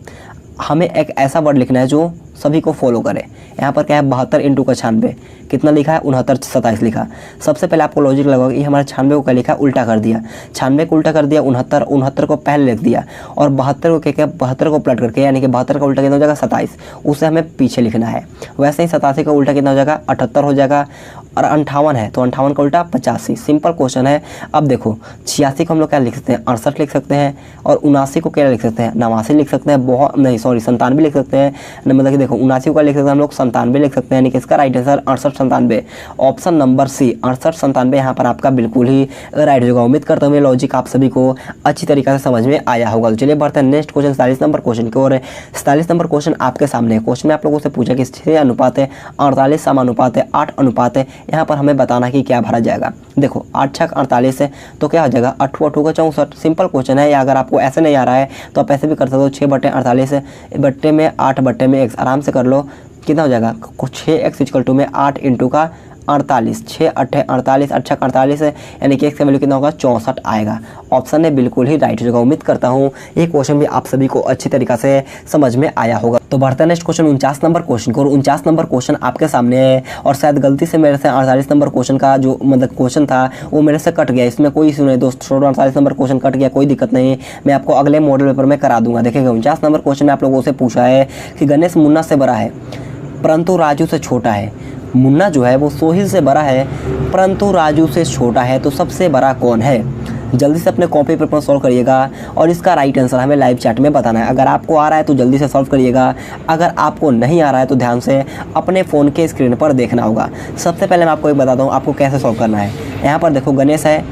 हमें एक ऐसा वर्ड लिखना है जो सभी को फॉलो करे। यहाँ पर क्या है 72 इंटू का 96 कितना लिखा है 69 27 लिखा। सबसे पहले आपको लॉजिक लगाओ, ये हमारा 96 को क्या लिखा है उल्टा कर दिया, 96 को उल्टा कर दिया, 69 को पहले लिख दिया और 72 को क्या 72 को पलट करके, यानी कि 72 का उल्टा कितना हो जाएगा 27, उसे हमें पीछे लिखना है। वैसे ही 87 का उल्टा कितना हो जाएगा 78 हो जाएगा, और 58 है तो 58 का उल्टा 85। सिंपल क्वेश्चन है। अब देखो 86 को हम लोग क्या लिख सकते हैं 68 लिख सकते हैं, और 79 को क्या लिख सकते हैं 89 लिख सकते हैं, बहुत नहीं सॉरी 97 लिख सकते हैं, मतलब कि देखो 79 को लिख सकते हैं हम लोग 97 लिख सकते हैं, यानी कि इसका right answer 68 97, option number C 68 97 यहाँ पर आपका बिल्कुल ही राइट होगा। उम्मीद करता हूँ ये लॉजिक आप सभी को अच्छी तरीके से समझ में आया होगा। तो चलिए बढ़ते हैं नेक्स्ट क्वेश्चन 47 नंबर क्वेश्चन की ओर। 47 नंबर क्वेश्चन आपके सामने है। क्वेश्चन में आप लोगों से पूछा कि 6 अनुपात है 48 समानुपात है 8 अनुपात है, यहाँ पर हमें बताना कि क्या भरा जाएगा। देखो 8 6 48 है तो क्या हो जाएगा 8 8 का 64। सिंपल क्वेश्चन है, या अगर आपको ऐसे नहीं आ रहा है तो आप ऐसे भी कर सकते हो। 6/48 बट्टे में 8/x आराम से कर लो, कितना हो जाएगा 6x इक्वल टू में 8 इंटू का 48, 6 8 48 8 6 48 है, यानी कि x का वैल्यू कितना होगा 64 आएगा। ऑप्शन है बिल्कुल ही राइट होगा। उम्मीद करता हूँ ये क्वेश्चन भी आप सभी को अच्छी तरीके से समझ में आया होगा। तो बढ़ते हैं नेक्स्ट क्वेश्चन 49 नंबर क्वेश्चन को। 49 नंबर क्वेश्चन आपके सामने है, और शायद गलती से मेरे से 48 नंबर क्वेश्चन का जो मतलब क्वेश्चन था वो मेरे से कट गया, इसमें कोई इशू नहीं दोस्तों। 48 नंबर क्वेश्चन कट गया, कोई दिक्कत नहीं, मैं आपको अगले मॉडल पेपर में करा दूंगा। देखिएगा 49 नंबर क्वेश्चन में आप लोगों से पूछा है कि गणेश मुन्ना से बड़ा है परंतु राजू से छोटा है। मुन्ना जो है वो सोहिल से बड़ा है परंतु राजू से छोटा है, तो सबसे बड़ा कौन है। जल्दी से अपने कॉपी पर सॉल्व करिएगा और इसका राइट आंसर हमें लाइव चैट में बताना है। अगर आपको आ रहा है तो जल्दी से सॉल्व करिएगा, अगर आपको नहीं आ रहा है तो ध्यान से अपने फ़ोन के स्क्रीन पर देखना होगा। सबसे पहले मैं आपको एक बताता हूँ आपको कैसे सॉल्व करना है। यहाँ पर देखो गणेश है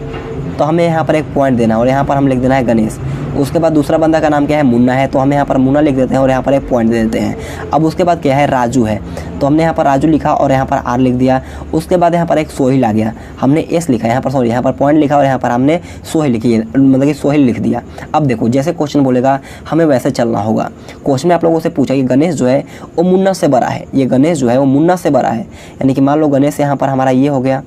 तो हमें यहाँ पर एक पॉइंट देना है और यहाँ पर हम लिख देना है गणेश। उसके बाद दूसरा बंदा का नाम क्या है मुन्ना है, तो हम यहाँ पर मुन्ना लिख देते हैं और यहाँ पर एक पॉइंट दे देते हैं। अब उसके बाद क्या है राजू है, तो हमने यहाँ पर राजू लिखा और यहाँ पर आर लिख दिया। उसके बाद यहाँ पर एक सोहिल आ गया, हमने एस लिखा, यहाँ पर सॉरी यहाँ पर पॉइंट लिखा और यहाँ पर हमने सोहिल लिखी, मतलब कि सोहिल लिख दिया। अब देखो जैसे क्वेश्चन बोलेगा हमें वैसे चलना होगा। क्वेश्चन में आप लोगों से पूछा कि गणेश जो है वो मुन्ना से बड़ा है, ये गणेश जो है वो मुन्ना से बड़ा है, यानी कि मान लो गणेश यहाँ पर हमारा ये हो गया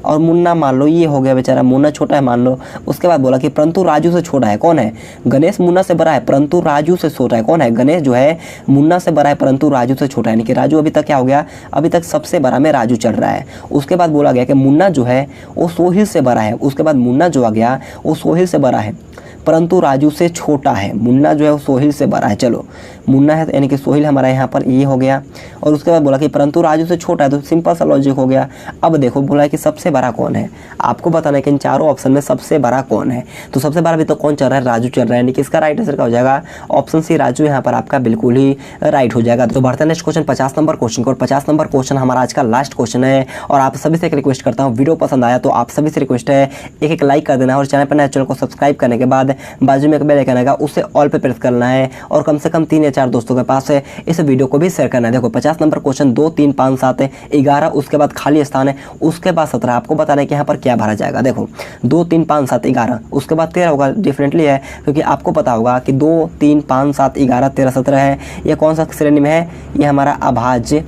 और मुन्ना मान लो ये हो गया, बेचारा मुन्ना छोटा है मान लो। उसके बाद बोला कि परंतु राजू से छोटा है, कौन है गणेश मुन्ना से बड़ा है परंतु राजू से छोटा है, कौन है गणेश जो है मुन्ना से बड़ा है परंतु राजू से छोटा है, यानी कि राजू अभी तक क्या हो गया अभी तक सबसे बड़ा में राजू चल रहा है। उसके बाद बोला गया कि मुन्ना जो है वो सोहिल से बड़ा है, उसके बाद मुन्ना जो आ गया वो सोहिल से बड़ा है परंतु राजू से छोटा है। मुन्ना जो है वो सोहिल से बड़ा है, चलो मुन्ना है यानी कि सोहिल हमारा यहाँ पर ये हो गया। और उसके बाद बोला कि परंतु राजू से छोटा है, तो सिंपल सा लॉजिक हो गया। अब देखो बोला है कि सबसे बड़ा कौन है, आपको बताना है कि इन चारों ऑप्शन में सबसे बड़ा कौन है। तो सबसे बड़ा भी तो कौन चल रहा है राजू चल रहा है, यानी कि इसका राइट आंसर क्या हो जाएगा ऑप्शन सी राजू यहाँ पर आपका बिल्कुल ही राइट हो जाएगा। तो बढ़ते हैं नेक्स्ट क्वेश्चन 50 नंबर क्वेश्चन को। और 50 नंबर क्वेश्चन हमारा आज का लास्ट क्वेश्चन है, और आप सभी से एक रिक्वेस्ट करता हूँ वीडियो पसंद आया तो आप सभी से रिक्वेस्ट है एक लाइक कर देना और चैनल पर नए चैनल को सब्सक्राइब करने के बाद बाद बाजू में एक बेल आइकन आएगा, उससे ऑल पे प्रेस करना है और कम से कम 3 या 4 दोस्तों के पास इस वीडियो को भी शेयर करना है। देखो 50 नंबर क्वेश्चन 2 3 5 7 11, उसके बाद खाली स्थान है, उसके बाद 17। आपको बताना है कि यहाँ पर क्या भरा जाएगा। देखो 2 3 5 7 11, उसके बाद 13 होगा, डिफरेंटली है क्योंकि आपको पता होगा कि 2 3 5 7 11 13 17 है। यह कौन सा श्रेणी में है? यह हमारा अभाज्य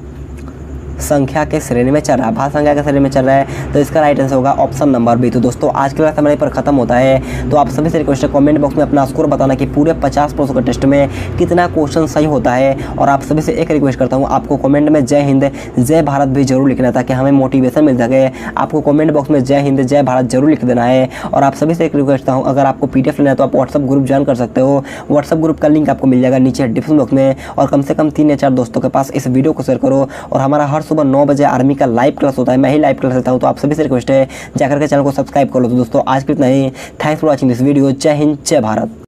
संख्या के श्रेणी में चल रहा है, अभाज्य संख्या के श्रेणी में चल रहा है, तो इसका राइट आंसर होगा ऑप्शन नंबर बी। तो दोस्तों आज के क्लास हमारे पर खत्म होता है। तो आप सभी से रिक्वेस्ट है कमेंट बॉक्स में अपना स्कोर बताना कि पूरे 50 प्रश्नों के टेस्ट में कितना क्वेश्चन सही होता है। और आप सभी से एक रिक्वेस्ट करता हूँ, आपको कमेंट में जय हिंद जय भारत भी जरूर लिखना है ताकि हमें मोटिवेशन मिल सके। आपको कमेंट बॉक्स में जय हिंद जय भारत जरूर लिख देना है। और आप सभी से एक रिक्वेस्ट करता हूँ, अगर आपको PDF लेना है तो आप व्हाट्सअप ग्रुप ज्वाइन कर सकते हो। व्हाट्सअप ग्रुप का लिंक आपको मिल जाएगा नीचे डिस्क्रिप्शन बॉक्स में। और कम से कम 3 या 4 दोस्तों के पास इस वीडियो को शेयर करो। और हमारा हर सुबह 9 बजे आर्मी का लाइव क्लास होता है, मैं ही लाइव क्लास लेता हूं, तो आप सभी से रिक्वेस्ट है जाकर के चैनल को सब्सक्राइब कर लो। तो दोस्तों आज के इतना ही। Thanks for watching this video. जय हिंद जय भारत।